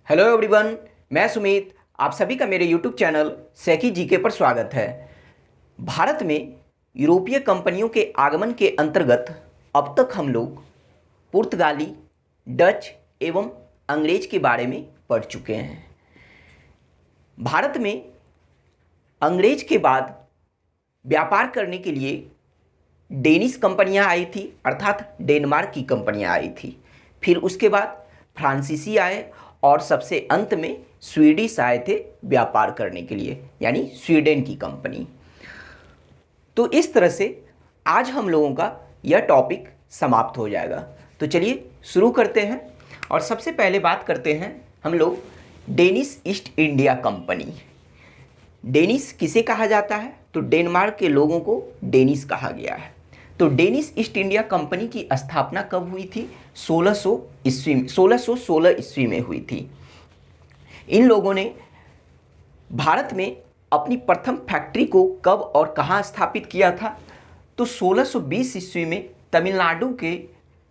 Hello everyone, मैं सुमित। आप सभी का मेरे यूट्यूब चैनल सेकी जीके पर स्वागत है। भारत में यूरोपीय कंपनियों के आगमन के अंतर्गत अब तक हम लोग पुर्तगाली, डच एवं अंग्रेज के बारे में पढ़ चुके हैं। भारत में अंग्रेज के बाद व्यापार करने के लिए डेनिश कंपनियां आई थी, अर्थात डेनमार्क की कंपनियां आई थी। फिर उसके बाद फ्रांसीसी आए और सबसे अंत में स्वीडिश आए थे व्यापार करने के लिए, यानी स्वीडन की कंपनी। तो इस तरह से आज हम लोगों का यह टॉपिक समाप्त हो जाएगा। तो चलिए शुरू करते हैं और सबसे पहले बात करते हैं हम लोग Danish east India company. Danish किसे कहा जाता है? तो डेनमार्क के लोगों को डेनिश कहा गया है। तो डेनिश ईस्ट इंडिया कंपनी की स्थापना कब हुई थी? 1616 ईस्वी में हुई थी। इन लोगों ने भारत में अपनी प्रथम फैक्ट्री को कब और कहाँ स्थापित किया था? तो 1620 ईस्वी में तमिलनाडु के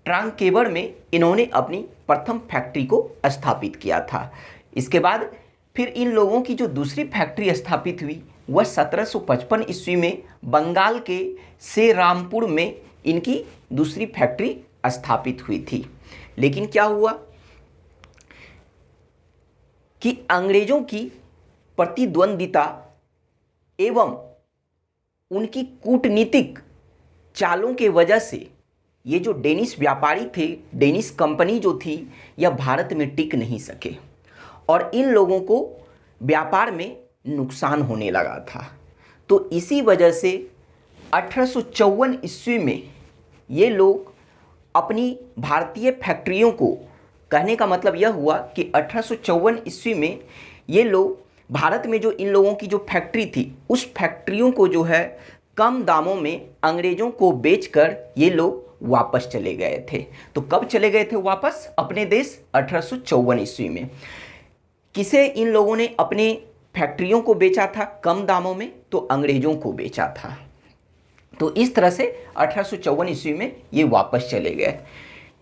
ट्रांकेवर में इन्होंने अपनी प्रथम फैक्ट्री को स्थापित किया था। इसके बाद फिर इन लोगों की जो दूसरी फैक्ट्री स्थापित हुई वह 1755 ईस्वी में बंगाल के श्रीरामपुर में इनकी दूसरी फैक्ट्री स्थापित हुई थी। लेकिन क्या हुआ कि अंग्रेजों की प्रतिद्वंदिता एवं उनकी कूटनीतिक चालों के वजह से ये जो डेनिश व्यापारी थे, डेनिश कंपनी जो थी, यह भारत में टिक नहीं सके और इन लोगों को व्यापार में नुकसान होने लगा था। तो इसी वजह से 1854 ईस्वी में ये लोग अपनी भारतीय फैक्ट्रियों को, कहने का मतलब यह हुआ कि 1854 ईस्वी में ये लोग भारत में जो इन लोगों की जो फैक्ट्री थी उस फैक्ट्रियों को जो है कम दामों में अंग्रेज़ों को बेचकर ये लोग वापस चले गए थे। तो कब चले गए थे वापस अपने देश? 1854 ईस्वी में। किसे इन लोगों ने अपने फैक्ट्रियों को बेचा था कम दामों में? तो अंग्रेजों को बेचा था। तो इस तरह से 1854 ईस्वी में ये वापस चले गए।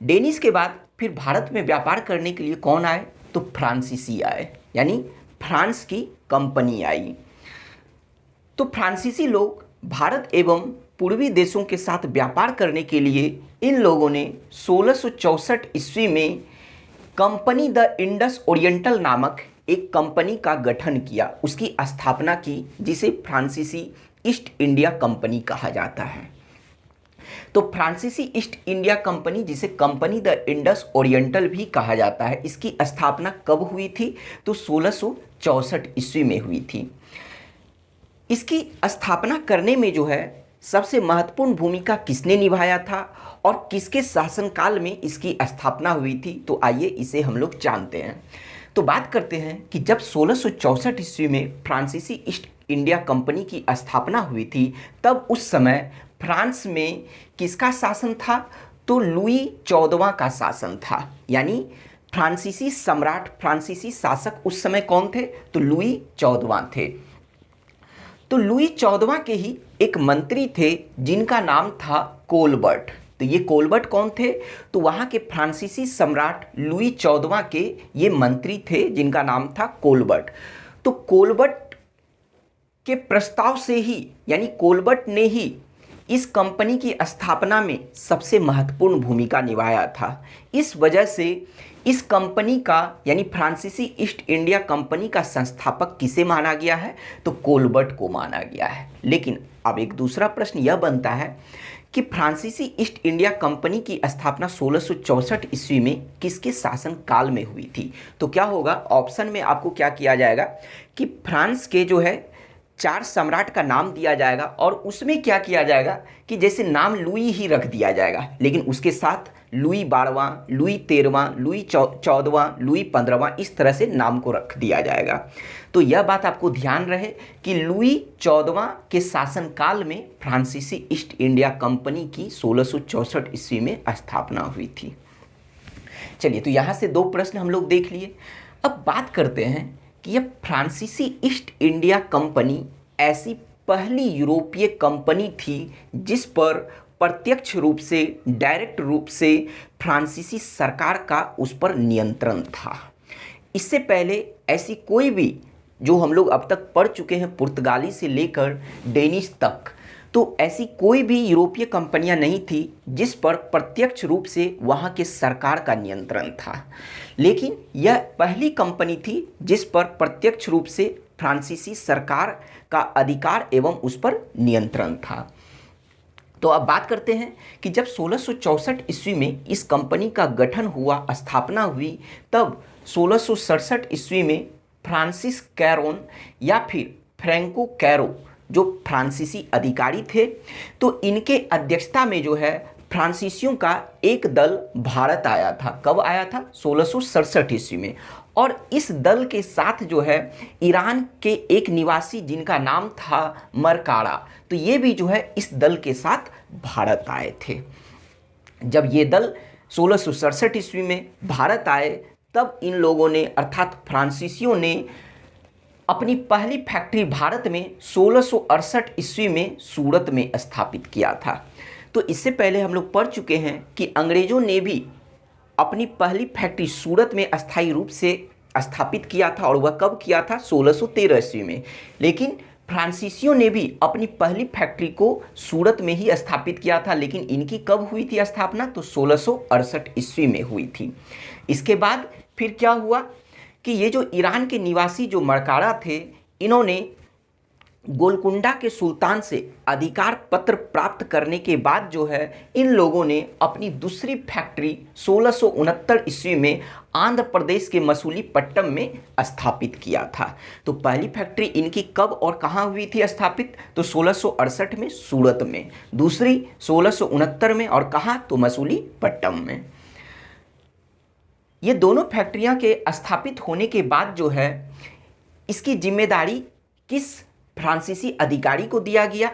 डेनिश के बाद फिर भारत में व्यापार करने के लिए कौन आए? तो फ्रांसीसी आए, यानी फ्रांस की कंपनी आई। तो फ्रांसीसी लोग भारत एवं पूर्वी देशों के साथ व्यापार करने के लिए इन लोगों ने 1664 ईस्वी में कंपनी द इंडस ओरिएंटल नामक एक कंपनी का गठन किया, उसकी स्थापना की, जिसे फ्रांसीसी ईस्ट इंडिया कंपनी कहा जाता है। तो फ्रांसीसी ईस्ट इंडिया कंपनी, जिसे कंपनी द इंडस ओरिएंटल भी कहा जाता है, इसकी स्थापना कब हुई थी? तो 1664 ईस्वी में हुई थी। इसकी स्थापना करने में जो है सबसे महत्वपूर्ण भूमिका किसने निभाया था और किसके शासनकाल में इसकी स्थापना हुई थी? तो आइए इसे हम लोग जानते हैं। तो बात करते हैं कि जब 1664 ईस्वी में फ्रांसीसी ईस्ट इंडिया कंपनी की स्थापना हुई थी तब उस समय फ्रांस में किसका शासन था? तो लुई 14वां का शासन था, यानी फ्रांसीसी सम्राट, फ्रांसीसी शासक उस समय कौन थे? तो लुई 14वां थे। तो लुई 14वां के ही एक मंत्री थे जिनका नाम था कोलबर्ट। तो ये कोलबर्ट कौन थे? तो वहाँ के फ्रांसीसी सम्राट लुई 14वां के ये मंत्री थे जिनका नाम था कोलबर्ट। तो कोलबर्ट के प्रस्ताव से ही, यानी कोलबर्ट ने ही इस कंपनी की स्थापना में सबसे महत्वपूर्ण भूमिका निभाया था। इस वजह से इस कंपनी का, यानी फ्रांसीसी ईस्ट इंडिया कंपनी का संस्थापक किसे माना गया है? तो कोलबर्ट को माना गया है। लेकिन अब एक दूसरा प्रश्न यह बनता है कि फ्रांसीसी ईस्ट इंडिया कंपनी की स्थापना 1664 ईस्वी में किसके शासन काल में हुई थी? तो क्या होगा? ऑप्शन में आपको क्या किया जाएगा कि फ्रांस के जो है 4 सम्राट का नाम दिया जाएगा और उसमें क्या किया जाएगा कि जैसे नाम लुई ही रख दिया जाएगा, लेकिन उसके साथ लुई 12वां, लुई 13वां, लुई 14वां, लुई 15वां, इस तरह से नाम को रख दिया जाएगा। तो यह बात आपको ध्यान रहे कि लुई 14वां के शासनकाल में फ्रांसीसी ईस्ट इंडिया कंपनी की 1664 ईस्वी में स्थापना हुई थी। चलिए, तो यहाँ से 2 प्रश्न हम लोग देख लिए। अब बात करते हैं कि यह फ्रांसीसी ईस्ट इंडिया कंपनी ऐसी पहली यूरोपीय कंपनी थी जिस पर प्रत्यक्ष रूप से, डायरेक्ट रूप से फ्रांसीसी सरकार का उस पर नियंत्रण था। इससे पहले ऐसी कोई भी, जो हम लोग अब तक पढ़ चुके हैं पुर्तगाली से लेकर डेनिश तक, तो ऐसी कोई भी यूरोपीय कंपनियां नहीं थी जिस पर प्रत्यक्ष रूप से वहां के सरकार का नियंत्रण था। लेकिन यह पहली कंपनी थी जिस पर प्रत्यक्ष रूप से फ्रांसीसी सरकार का अधिकार एवं उस पर नियंत्रण था। तो अब बात करते हैं कि जब 1664 ईस्वी में इस कंपनी का गठन हुआ, स्थापना हुई, तब 1667 ईस्वी में फ्रांसिस कैरोन या फिर फ्रैंको कैरो जो फ्रांसीसी अधिकारी थे, तो इनके अध्यक्षता में जो है फ्रांसीसियों का एक दल भारत आया था। कब आया था? 1667 ईस्वी में। और इस दल के साथ जो है ईरान के एक निवासी जिनका नाम था मरकाड़ा, तो ये भी जो है इस दल के साथ भारत आए थे। जब ये दल 1667 ईस्वी में भारत आए, तब इन लोगों ने अर्थात फ्रांसीसियों ने अपनी पहली फैक्ट्री भारत में 1668 ईस्वी में सूरत में स्थापित किया था। तो इससे पहले हम लोग पढ़ चुके हैं कि अंग्रेज़ों ने भी अपनी पहली फैक्ट्री सूरत में अस्थायी रूप से स्थापित किया था, और वह कब किया था? 1613 ईस्वी में। लेकिन फ्रांसीसियों ने भी अपनी पहली फैक्ट्री को सूरत में ही स्थापित किया था, लेकिन इनकी कब हुई थी स्थापना? तो 1668 ईस्वी में हुई थी। इसके बाद फिर क्या हुआ कि ये जो ईरान के निवासी जो मरकाड़ा थे, इन्होंने गोलकुंडा के सुल्तान से अधिकार पत्र प्राप्त करने के बाद जो है इन लोगों ने अपनी दूसरी फैक्ट्री 1669 ईस्वी में आंध्र प्रदेश के मसूलीपट्टम में स्थापित किया था। तो पहली फैक्ट्री इनकी कब और कहाँ हुई थी स्थापित? तो 1668 में सूरत में, दूसरी 1669 में, और कहाँ? तो मसूलीपट्टम में। ये दोनों फैक्ट्रियां के स्थापित होने के बाद जो है इसकी जिम्मेदारी किस फ्रांसीसी अधिकारी को दिया गया?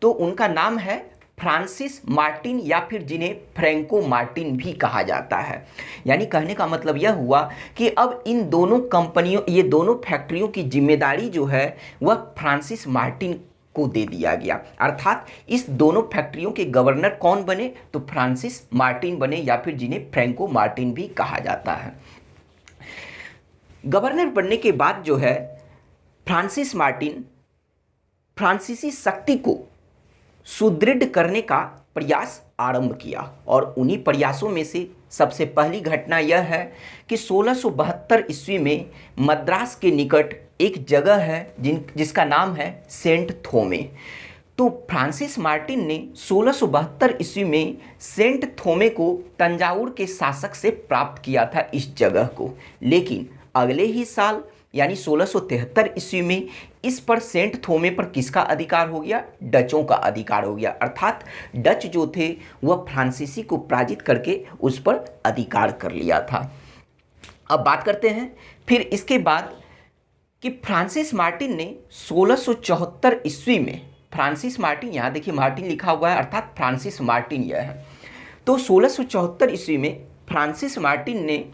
तो उनका नाम है फ्रांसिस मार्टिन, या फिर जिन्हें फ्रैंको मार्टिन भी कहा जाता है। यानी कहने का मतलब यह हुआ कि अब इन दोनों कंपनियों, ये दोनों फैक्ट्रियों की जिम्मेदारी जो है वह फ्रांसिस मार्टिन को दे दिया गया। अर्थात इस दोनों फैक्ट्रियों के गवर्नर कौन बने? तो फ्रांसिस मार्टिन बने, या फिर जिन्हें फ्रैंको मार्टिन भी कहा जाता है। गवर्नर बनने के बाद जो है फ्रांसिस मार्टिन फ्रांसीसी शक्ति को सुदृढ़ करने का प्रयास आरंभ किया, और उन्हीं प्रयासों में से सबसे पहली घटना यह है कि 1672 ईस्वी में मद्रास के निकट एक जगह है जिसका नाम है सेंट थोमे। तो फ्रांसिस मार्टिन ने 1672 ईस्वी में सेंट थोमे को तंजावुर के शासक से प्राप्त किया था इस जगह को। लेकिन अगले ही साल यानी 1673 ईस्वी में इस पर सेंट थोमे पर किसका अधिकार हो गया? डचों का अधिकार हो गया। अर्थात डच जो थे वह फ्रांसीसी को पराजित करके उस पर अधिकार कर लिया था। अब बात करते हैं फिर इसके बाद कि फ्रांसिस मार्टिन ने 1674 ईस्वी में, फ्रांसिस मार्टिन, यहाँ देखिए मार्टिन लिखा हुआ है अर्थात फ्रांसिस मार्टिन यह है। तो 1674 ईस्वी में फ्रांसिस मार्टिन ने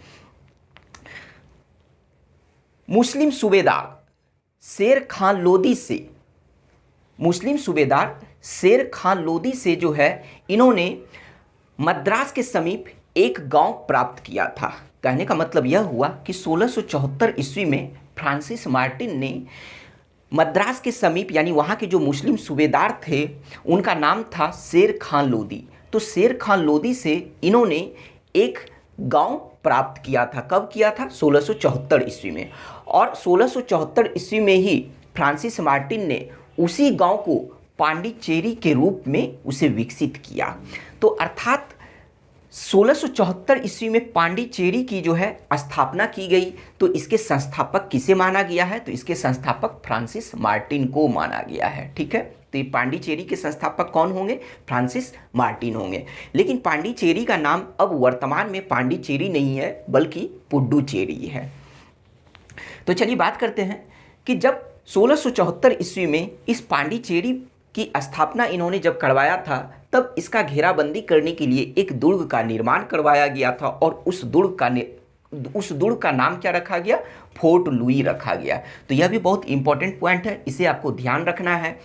मुस्लिम सूबेदार शेर खान लोदी से जो है इन्होंने मद्रास के समीप एक गांव प्राप्त किया था। कहने का मतलब यह हुआ कि 1674 ईस्वी में फ्रांसिस मार्टिन ने मद्रास के समीप यानी वहाँ के जो मुस्लिम सूबेदार थे उनका नाम था शेर खान लोदी। तो शेर खान लोदी से इन्होंने एक गांव प्राप्त किया था। कब किया था? 1674 ईस्वी में। और 1674 ईस्वी में ही फ्रांसिस मार्टिन ने उसी गांव को पांडिचेरी के रूप में उसे विकसित किया। तो अर्थात 1674 ईस्वी में पांडिचेरी की जो है स्थापना की गई। तो इसके संस्थापक किसे माना गया है? तो इसके संस्थापक फ्रांसिस मार्टिन को माना गया है। ठीक है, तो ये पांडिचेरी के संस्थापक कौन होंगे? फ्रांसिस मार्टिन होंगे। लेकिन पांडिचेरी का नाम अब वर्तमान में पांडिचेरी नहीं है बल्कि पुडुचेरी है। तो चलिए बात करते हैं कि जब 1674 ईस्वी में इस पांडिचेरी की स्थापना इन्होंने जब करवाया था, तब इसका घेराबंदी करने के लिए एक दुर्ग का निर्माण करवाया गया था, और उस दुर्ग का नाम क्या रखा गया? फोर्ट लुई रखा गया। तो यह भी बहुत इंपॉर्टेंट पॉइंट है, इसे आपको ध्यान रखना है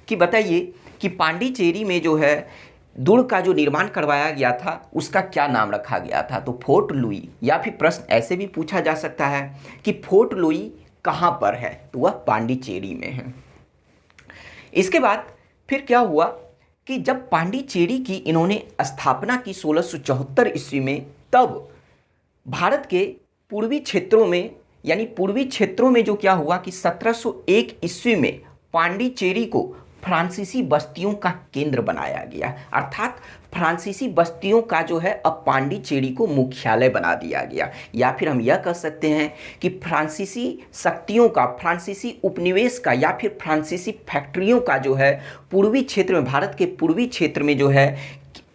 कि बताइए कि पांडिचेरी में जो है दुर्ग का जो निर्माण करवाया गया था उसका क्या नाम रखा गया था? तो फोर्ट लुई। या फिर प्रश्न ऐसे भी पूछा जा सकता है कि फोर्ट लुई कहाँ पर है? तो वह पांडिचेरी में है। इसके बाद फिर क्या हुआ कि जब पांडिचेरी की इन्होंने स्थापना की 1674 ईस्वी में, तब भारत के पूर्वी क्षेत्रों में, यानी पूर्वी क्षेत्रों में जो क्या हुआ कि 1701 ईस्वी में पांडिचेरी को फ्रांसीसी बस्तियों का केंद्र बनाया गया। अर्थात फ्रांसीसी बस्तियों का जो है अब पांडिचेरी को मुख्यालय बना दिया गया। या फिर हम यह कह सकते हैं कि फ्रांसीसी शक्तियों का, फ्रांसीसी उपनिवेश का, या फिर फ्रांसीसी फैक्ट्रियों का जो है पूर्वी क्षेत्र में, भारत के पूर्वी क्षेत्र में जो है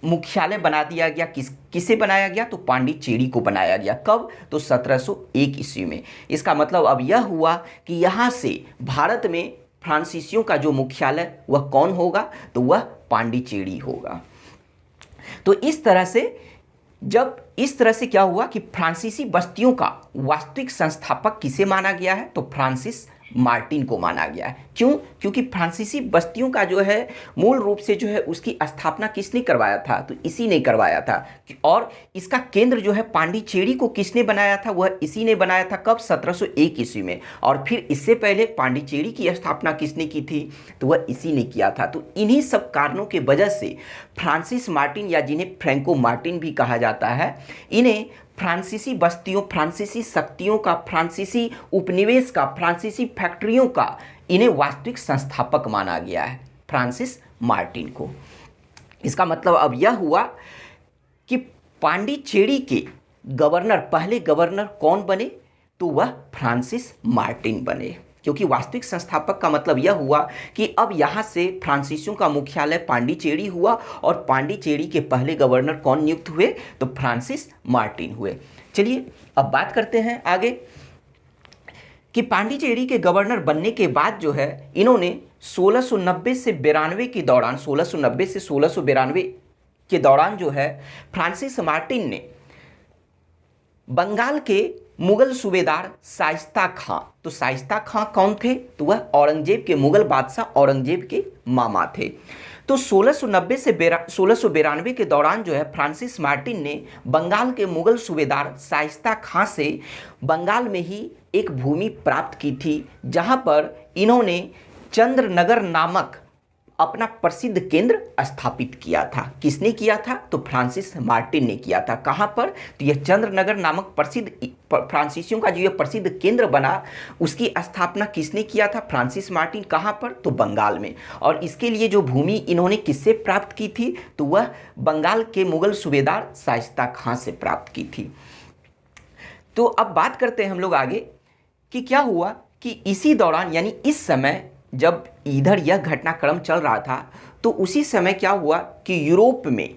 मुख्यालय बना दिया गया। किसे बनाया गया? तो पांडिचेरी को बनाया गया। कब? तो 1701 ईस्वी में। इसका मतलब अब यह हुआ कि यहाँ से भारत में फ्रांसीसियों का जो मुख्यालय वह कौन होगा? तो वह पांडिचेरी होगा। तो इस तरह से क्या हुआ कि फ्रांसीसी बस्तियों का वास्तविक संस्थापक किसे माना गया है? तो फ्रांसिस मार्टिन को माना गया है। क्यों? क्योंकि फ्रांसीसी बस्तियों का जो है मूल रूप से जो है उसकी स्थापना किसने करवाया था? तो इसी ने करवाया था। और इसका केंद्र जो है पांडिचेरी को किसने बनाया था? वह इसी ने बनाया था। कब? 1701 ईस्वी में। और फिर इससे पहले पांडिचेरी की स्थापना किसने की थी? तो वह इसी ने किया था। तो इन्हीं सब कारणों के वजह से फ्रांसिस मार्टिन, या जिन्हें फ्रैंको मार्टिन भी कहा जाता है, इन्हें फ्रांसीसी बस्तियों, फ्रांसीसी शक्तियों का, फ्रांसीसी उपनिवेश का, फ्रांसीसी फैक्ट्रियों का इन्हें वास्तविक संस्थापक माना गया है, फ्रांसिस मार्टिन को। इसका मतलब अब यह हुआ कि पांडिचेरी के गवर्नर, पहले गवर्नर कौन बने? तो वह फ्रांसिस मार्टिन बने। क्योंकि वास्तविक संस्थापक का मतलब यह हुआ कि अब यहाँ से फ्रांसीसियों का मुख्यालय पांडिचेरी हुआ, और पांडिचेरी के पहले गवर्नर कौन नियुक्त हुए? तो फ्रांसिस मार्टिन हुए। चलिए अब बात करते हैं आगे कि पांडिचेरी के गवर्नर बनने के बाद जो है इन्होंने 1690 से 92 के दौरान, 1690 से 1692 के दौरान जो है फ्रांसिस मार्टिन ने बंगाल के मुगल सूबेदार शाइस्ता खां, तो शाइस्ता खां कौन थे? तो वह औरंगजेब के, मुगल बादशाह औरंगजेब के मामा थे। तो 1690 से 1692 के दौरान जो है फ्रांसिस मार्टिन ने बंगाल के मुगल सूबेदार शाइस्ता खां से बंगाल में ही एक भूमि प्राप्त की थी, जहां पर इन्होंने चंद्रनगर नामक अपना प्रसिद्ध केंद्र स्थापित किया था। किसने किया था? तो फ्रांसिस मार्टिन ने किया था। कहाँ पर? तो यह चंद्रनगर नामक प्रसिद्ध फ्रांसीसियों का जो यह प्रसिद्ध केंद्र बना, उसकी स्थापना किसने किया था? Francis Martin. कहाँ पर? तो बंगाल में। और इसके लिए जो भूमि इन्होंने किससे प्राप्त की थी? तो वह बंगाल के मुगल सूबेदार शाइस्ता खां से प्राप्त की थी। तो अब बात करते हैं हम लोग आगे कि क्या हुआ कि इसी दौरान, यानी इस समय जब इधर यह घटनाक्रम चल रहा था, तो उसी समय क्या हुआ कि यूरोप में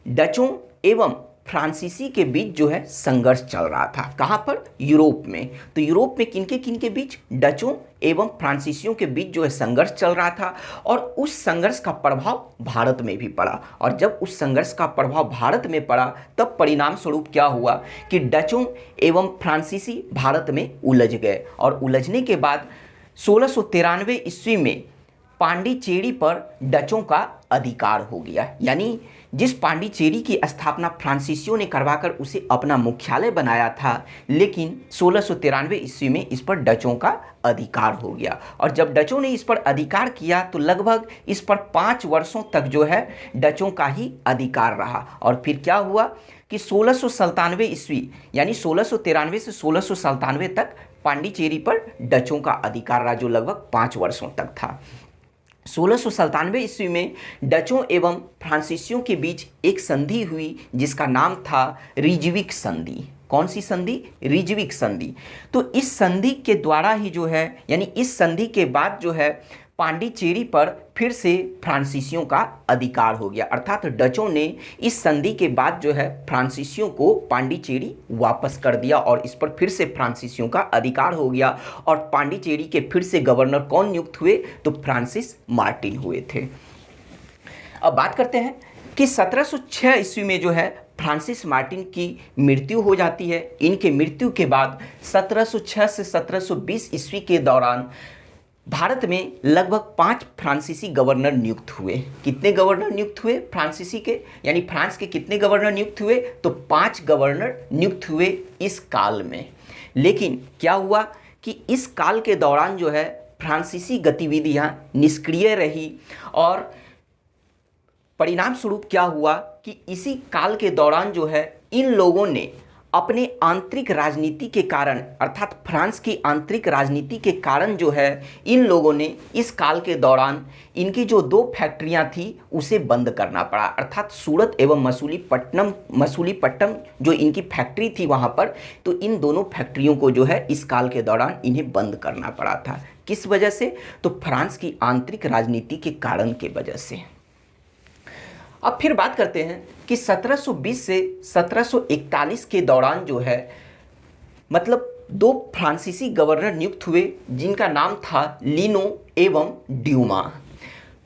डचों एवं फ्रांसीसी के बीच जो है संघर्ष चल रहा था। कहाँ पर? यूरोप में। तो यूरोप में किनके बीच? डचों एवं फ्रांसीसियों के बीच जो है संघर्ष चल रहा था, और उस संघर्ष का प्रभाव भारत में भी पड़ा। और जब उस संघर्ष का प्रभाव भारत में पड़ा, तब परिणाम स्वरूप क्या हुआ कि डचों एवं फ्रांसीसी भारत में उलझ गए, और उलझने के बाद 1693 ईस्वी में पांडिचेरी पर डचों का अधिकार हो गया। यानी जिस पांडिचेरी की स्थापना फ्रांसीसियों ने करवाकर उसे अपना मुख्यालय बनाया था, लेकिन 1693 ईस्वी में इस पर डचों का अधिकार हो गया। और जब डचों ने इस पर अधिकार किया तो लगभग इस पर 5 वर्षों तक जो है डचों का ही अधिकार रहा। और फिर क्या हुआ कि 1697 ईस्वी, यानी 1693 से 1697 तक पांडिचेरी पर डचों का अधिकार रहा, जो लगभग 5 वर्षों तक था। 1697 ईस्वी में डचों एवं फ्रांसीसियों के बीच एक संधि हुई, जिसका नाम था रिजविक संधि। कौन सी संधि? रिजविक संधि। तो इस संधि के द्वारा ही जो है, यानी इस संधि के बाद जो है पांडिचेरी पर फिर से फ्रांसीसियों का अधिकार हो गया। अर्थात डचों ने इस संधि के बाद जो है फ्रांसीसियों को पांडिचेरी वापस कर दिया, और इस पर फिर से फ्रांसीसियों का अधिकार हो गया। और पांडिचेरी के फिर से गवर्नर कौन नियुक्त हुए? तो फ्रांसिस मार्टिन हुए थे। अब बात करते हैं कि 1706 ईस्वी में जो है फ्रांसिस मार्टिन की मृत्यु हो जाती है। इनके मृत्यु के बाद 1706 से 1720 ईस्वी के दौरान भारत में लगभग 5 फ्रांसीसी गवर्नर नियुक्त हुए। कितने गवर्नर नियुक्त हुए फ्रांसीसी के, यानी फ्रांस के कितने गवर्नर नियुक्त हुए? तो 5 गवर्नर नियुक्त हुए इस काल में। लेकिन क्या हुआ कि इस काल के दौरान जो है फ्रांसीसी गतिविधियां निष्क्रिय रही, और परिणाम स्वरूप क्या हुआ कि इसी काल के दौरान जो है इन लोगों ने अपने आंतरिक राजनीति के कारण, अर्थात फ्रांस की आंतरिक राजनीति के कारण जो है इन लोगों ने इस काल के दौरान इनकी जो 2 फैक्ट्रियां थी उसे बंद करना पड़ा, अर्थात सूरत एवं मसूलीपट्टनम जो इनकी फैक्ट्री थी वहां पर, तो इन दोनों फैक्ट्रियों को जो है इस काल के दौरान इन्हें बंद करना पड़ा था। किस वजह से? तो फ्रांस की आंतरिक राजनीति के कारण के वजह से। अब फिर बात करते हैं कि 1720 से 1741 के दौरान जो है मतलब 2 फ्रांसीसी गवर्नर नियुक्त हुए जिनका नाम था लीनो एवं ड्यूमा।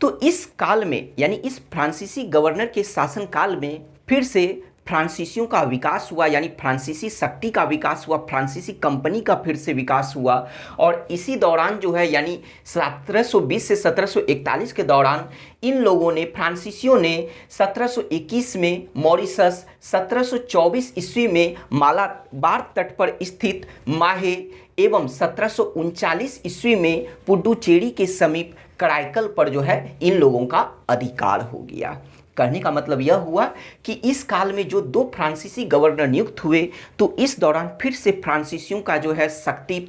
तो इस काल में, यानी इस फ्रांसीसी गवर्नर के शासनकाल में फिर से फ्रांसीसियों का विकास हुआ, यानी फ्रांसीसी शक्ति का विकास हुआ, फ्रांसीसी कंपनी का फिर से विकास हुआ। और इसी दौरान जो है यानी 1720 से 1741 के दौरान इन लोगों ने, फ्रांसीसियों ने 1721 में मॉरिशस, 1724 ईस्वी में मालाबार तट पर स्थित माहे एवं 1739 ईस्वी में पुडुचेरी के समीप कराईकल पर जो है इन लोगों का अधिकार हो गया। कहने का मतलब यह हुआ कि इस काल में जो 2 फ्रांसीसी गवर्नर नियुक्त हुए तो इस दौरान फिर से फ्रांसीसियों का जो है शक्ति,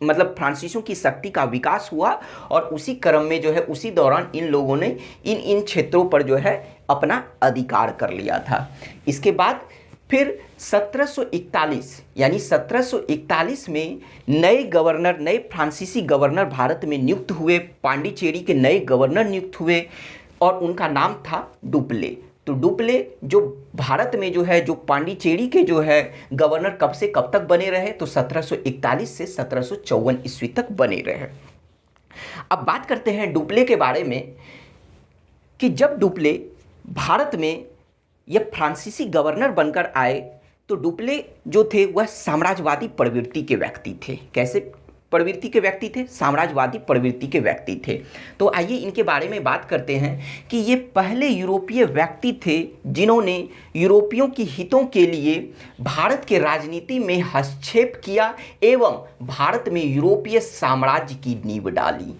मतलब फ्रांसीसियों की शक्ति का विकास हुआ, और उसी क्रम में जो है उसी दौरान इन लोगों ने इन क्षेत्रों पर जो है अपना अधिकार कर लिया था। इसके बाद फिर 1741 यानी 1741 में नए गवर्नर, नए फ्रांसीसी गवर्नर भारत में नियुक्त हुए। पांडिचेरी के नए गवर्नर नियुक्त हुए और उनका नाम था डुप्ले। तो डुप्ले जो भारत में जो है, जो पांडिचेरी के जो है गवर्नर कब से कब तक बने रहे? तो 1741 से 1754 ईस्वी तक बने रहे। अब बात करते हैं डुप्ले के बारे में कि जब डुप्ले भारत में यह फ्रांसीसी गवर्नर बनकर आए तो डुप्ले जो थे वह साम्राज्यवादी प्रवृत्ति के व्यक्ति थे। कैसे प्रवृत्ति के व्यक्ति थे? साम्राज्यवादी प्रवृत्ति के व्यक्ति थे। तो आइए इनके बारे में बात करते हैं कि ये पहले यूरोपीय व्यक्ति थे जिन्होंने यूरोपियों की हितों के लिए भारत के राजनीति में हस्तक्षेप किया एवं भारत में यूरोपीय साम्राज्य की नींव डाली।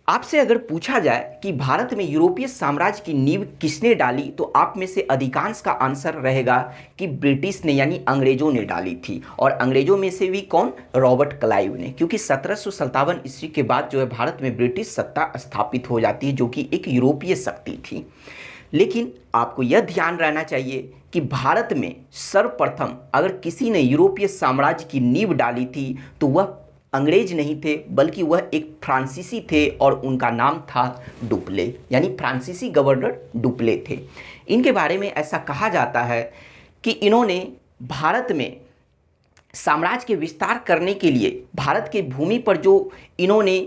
आपसे अगर पूछा जाए कि भारत में यूरोपीय साम्राज्य की नींव किसने डाली, तो आप में से अधिकांश का आंसर रहेगा कि ब्रिटिश ने, यानी अंग्रेजों ने डाली थी। और अंग्रेजों में से भी कौन? रॉबर्ट क्लाइव ने, क्योंकि 1757 ईस्वी के बाद जो है भारत में ब्रिटिश सत्ता स्थापित हो जाती है जो कि एक यूरोपीय शक्ति थी। लेकिन आपको यह ध्यान रहना चाहिए कि भारत में सर्वप्रथम अगर किसी ने यूरोपीय साम्राज्य की नींव डाली थी तो वह अंग्रेज नहीं थे, बल्कि वह एक फ्रांसीसी थे और उनका नाम था डुप्ले, यानी फ्रांसीसी गवर्नर डुप्ले थे। इनके बारे में ऐसा कहा जाता है कि इन्होंने भारत में साम्राज्य के विस्तार करने के लिए भारत की भूमि पर जो इन्होंने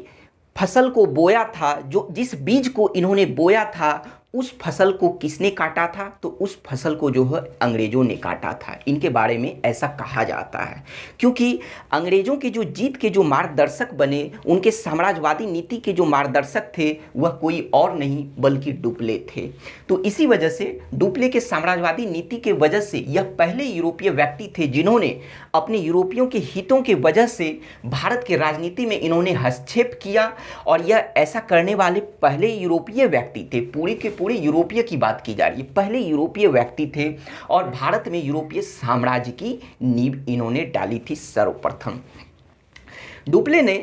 फसल को बोया था, जो जिस बीज को इन्होंने बोया था उस फसल को किसने काटा था? तो उस फसल को जो है अंग्रेजों ने काटा था। इनके बारे में ऐसा कहा जाता है क्योंकि अंग्रेजों के जो जीत के जो मार्गदर्शक बने, उनके साम्राज्यवादी नीति के जो मार्गदर्शक थे वह कोई और नहीं बल्कि डुप्ले थे। तो इसी वजह से डुप्ले के साम्राज्यवादी नीति के वजह से यह पहले यूरोपीय व्यक्ति थे जिन्होंने अपने यूरोपियों के हितों के वजह से भारत के राजनीति में इन्होंने हस्तक्षेप किया, और यह ऐसा करने वाले पहले यूरोपीय व्यक्ति थे। पूरे यूरोपीय की बात की जा रही है, पहले यूरोपीय व्यक्ति थे और भारत में यूरोपीय साम्राज्य की नींव इन्होंने डाली थी सर्वप्रथम। डुप्ले ने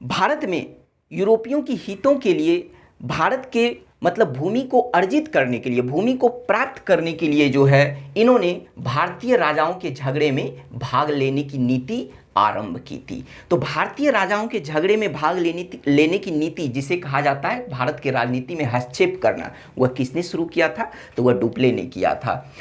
भारत में यूरोपियों की हितों के लिए, भारत के मतलब भूमि को अर्जित करने के लिए, भूमि को प्राप्त करने के लिए जो है इन्होंने भारतीय राजाओं के झगड़े में भाग लेने की नीति आरंभ की थी। तो भारतीय राजाओं के झगड़े में भाग लेने की नीति, जिसे कहा जाता है भारत के राजनीति में हस्तक्षेप करना, वह किसने शुरू किया था? तो वह डुप्ले ने किया था।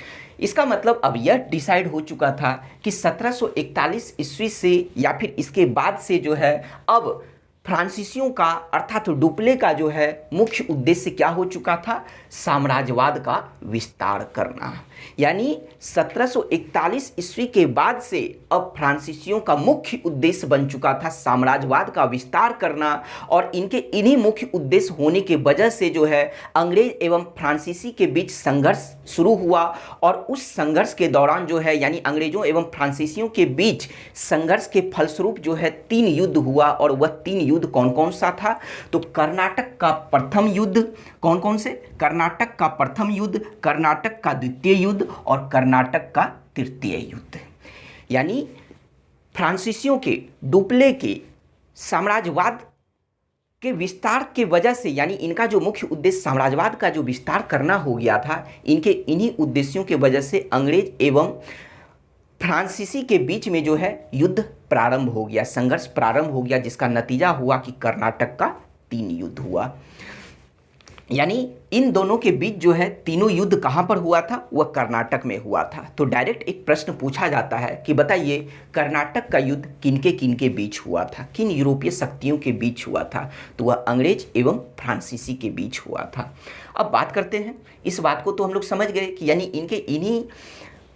इसका मतलब अब यह डिसाइड हो चुका था कि 1741 ईस्वी से या फिर इसके बाद से जो है अब फ्रांसीसियों का अर्थात डुप्ले का जो है मुख्य उद्देश्य क्या हो चुका था? साम्राज्यवाद का विस्तार करना। यानी 1741 ईस्वी के बाद से अब फ्रांसीसियों का मुख्य उद्देश्य बन चुका था साम्राज्यवाद का विस्तार करना, और इनके इन्हीं मुख्य उद्देश्य होने के वजह से जो है अंग्रेज एवं फ्रांसीसी के बीच संघर्ष शुरू हुआ, और उस संघर्ष के दौरान जो है यानी अंग्रेजों एवं फ्रांसीसियों के बीच संघर्ष के फलस्वरूप जो है 3 युद्ध हुआ। और वह 3 युद्ध कौन कौन सा था? तो कर्नाटक का प्रथम युद्ध, कौन कौन से? कर्नाटक का प्रथम युद्ध, कर्नाटक का द्वितीय युद्ध और कर्नाटक का तृतीय युद्ध। यानी फ्रांसीसियों के डुप्ले के साम्राज्यवाद के विस्तार के वजह से, यानी इनका जो मुख्य उद्देश्य साम्राज्यवाद का जो विस्तार करना हो गया था, इनके इन्हीं उद्देश्यों के वजह से अंग्रेज एवं फ्रांसीसी के बीच में जो है युद्ध प्रारंभ हो गया, संघर्ष प्रारंभ हो गया, जिसका नतीजा हुआ कि कर्नाटक का 3 युद्ध हुआ। यानी इन दोनों के बीच जो है तीनों युद्ध कहाँ पर हुआ था? वह कर्नाटक में हुआ था। तो डायरेक्ट एक प्रश्न पूछा जाता है कि बताइए कर्नाटक का युद्ध किनके किनके बीच हुआ था, किन यूरोपीय शक्तियों के बीच हुआ था? तो वह अंग्रेज एवं फ्रांसीसी के बीच हुआ था। अब बात करते हैं, इस बात को तो हम लोग समझ गए कि यानी इनके इन्हीं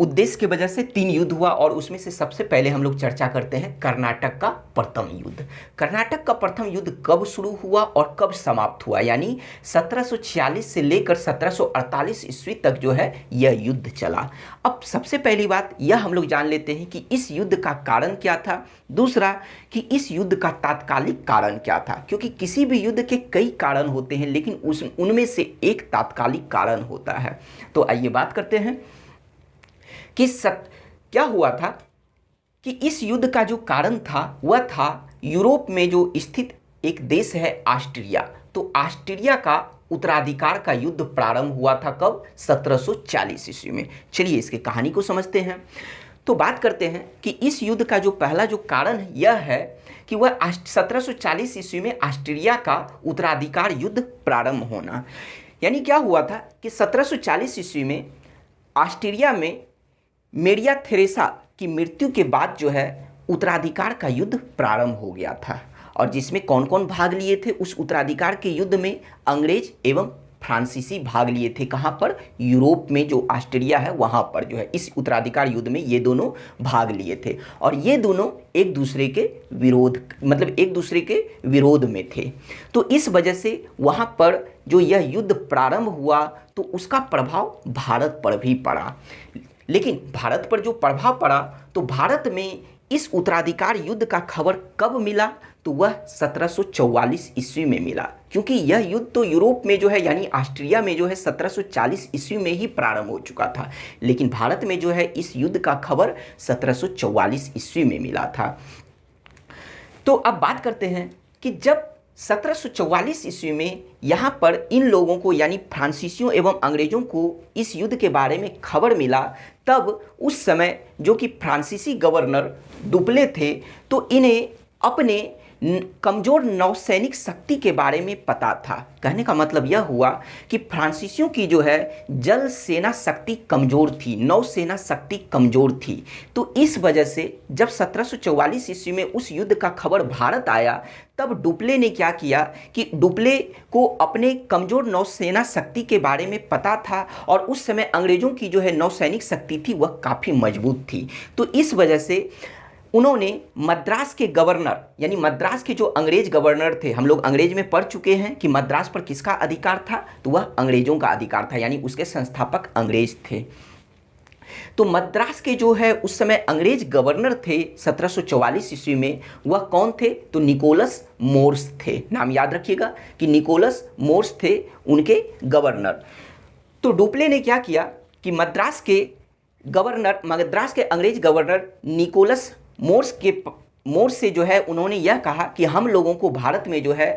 उद्देश्य की वजह से 3 युद्ध हुआ, और उसमें से सबसे पहले हम लोग चर्चा करते हैं कर्नाटक का प्रथम युद्ध। कर्नाटक का प्रथम युद्ध कब शुरू हुआ और कब समाप्त हुआ? यानी 1746 से लेकर 1748 ईस्वी तक जो है यह युद्ध चला। अब सबसे पहली बात यह हम लोग जान लेते हैं कि इस युद्ध का कारण क्या था, दूसरा कि इस युद्ध का तात्कालिक कारण क्या था, क्योंकि किसी भी युद्ध के कई कारण होते हैं लेकिन उनमें से एक तात्कालिक कारण होता है। तो आइए बात करते हैं कि क्या हुआ था कि इस युद्ध का जो कारण था वह था यूरोप में जो स्थित एक देश है ऑस्ट्रिया। तो ऑस्ट्रिया का उत्तराधिकार का युद्ध प्रारंभ हुआ था कब? 1740 ईस्वी में। चलिए इसकी कहानी को समझते हैं। तो बात करते हैं कि इस युद्ध का जो पहला जो कारण यह है कि वह 1740 ईस्वी में ऑस्ट्रिया का उत्तराधिकार युद्ध प्रारंभ होना। यानी क्या हुआ था कि 1740 ईस्वी में ऑस्ट्रिया में मेरिया थेरेसा की मृत्यु के बाद जो है उत्तराधिकार का युद्ध प्रारंभ हो गया था, और जिसमें कौन कौन भाग लिए थे उस उत्तराधिकार के युद्ध में? अंग्रेज एवं फ्रांसीसी भाग लिए थे। कहाँ पर? यूरोप में जो ऑस्ट्रिया है वहाँ पर जो है इस उत्तराधिकार युद्ध में ये दोनों भाग लिए थे, और ये दोनों एक दूसरे के विरोध, मतलब एक दूसरे के विरोध में थे। तो इस वजह से वहाँ पर जो यह युद्ध प्रारंभ हुआ तो उसका प्रभाव भारत पर भी पड़ा। लेकिन भारत पर जो प्रभाव पड़ा तो भारत में इस उत्तराधिकार युद्ध का खबर कब मिला? तो वह 1744 ईस्वी में मिला, क्योंकि यह युद्ध तो यूरोप में जो है यानी ऑस्ट्रिया में जो है 1740 ईस्वी में ही प्रारंभ हो चुका था, लेकिन भारत में जो है इस युद्ध का खबर 1744 ईस्वी में मिला था। तो अब बात करते हैं कि जब 1744 ईस्वी में यहाँ पर इन लोगों को यानी फ्रांसीसियों एवं अंग्रेजों को इस युद्ध के बारे में खबर मिला, तब उस समय जो कि फ्रांसीसी गवर्नर डुप्ले थे तो इन्हें अपने कमज़ोर नौसैनिक शक्ति के बारे में पता था। कहने का मतलब यह हुआ कि फ्रांसीसियों की जो है जल सेना शक्ति कमज़ोर थी, नौसेना शक्ति कमज़ोर थी। तो इस वजह से जब 1744 ईस्वी में उस युद्ध का खबर भारत आया, तब डुप्ले ने क्या किया कि डुप्ले को अपने कमज़ोर नौसेना शक्ति के बारे में पता था, और उस समय अंग्रेज़ों की जो है नौसैनिक शक्ति थी वह काफ़ी मजबूत थी। तो इस वजह से उन्होंने मद्रास के गवर्नर यानी मद्रास के जो अंग्रेज गवर्नर थे, हम लोग अंग्रेज में पढ़ चुके हैं कि मद्रास पर किसका अधिकार था, तो वह अंग्रेजों का अधिकार था, यानी उसके संस्थापक अंग्रेज थे। तो मद्रास के जो है उस समय अंग्रेज गवर्नर थे 1744 ईस्वी में, वह कौन थे? तो निकोलस मोर्स थे। नाम याद रखिएगा कि निकोलस मोर्स थे उनके गवर्नर। तो डुप्ले ने क्या किया कि मद्रास के अंग्रेज गवर्नर निकोलस मोर्स से जो है उन्होंने यह कहा कि हम लोगों को भारत में जो है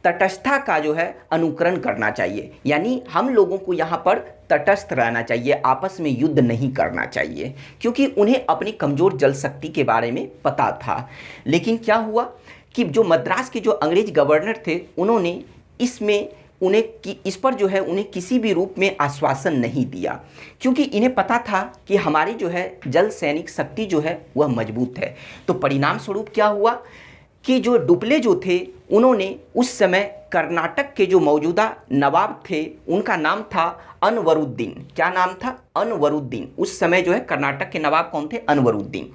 तटस्थता का जो है अनुकरण करना चाहिए, यानी हम लोगों को यहाँ पर तटस्थ रहना चाहिए, आपस में युद्ध नहीं करना चाहिए, क्योंकि उन्हें अपनी कमज़ोर जल शक्ति के बारे में पता था। लेकिन क्या हुआ कि जो मद्रास के जो अंग्रेज गवर्नर थे उन्होंने इस पर जो है उन्हें किसी भी रूप में आश्वासन नहीं दिया, क्योंकि इन्हें पता था कि हमारी जो है जल सैनिक शक्ति जो है वह मजबूत है। तो परिणाम स्वरूप क्या हुआ कि जो डुप्ले जो थे उन्होंने उस समय कर्नाटक के जो मौजूदा नवाब थे उनका नाम था अनवरुद्दीन। क्या नाम था? अनवरुद्दीन। उस समय जो है कर्नाटक के नवाब कौन थे? अनवरुद्दीन।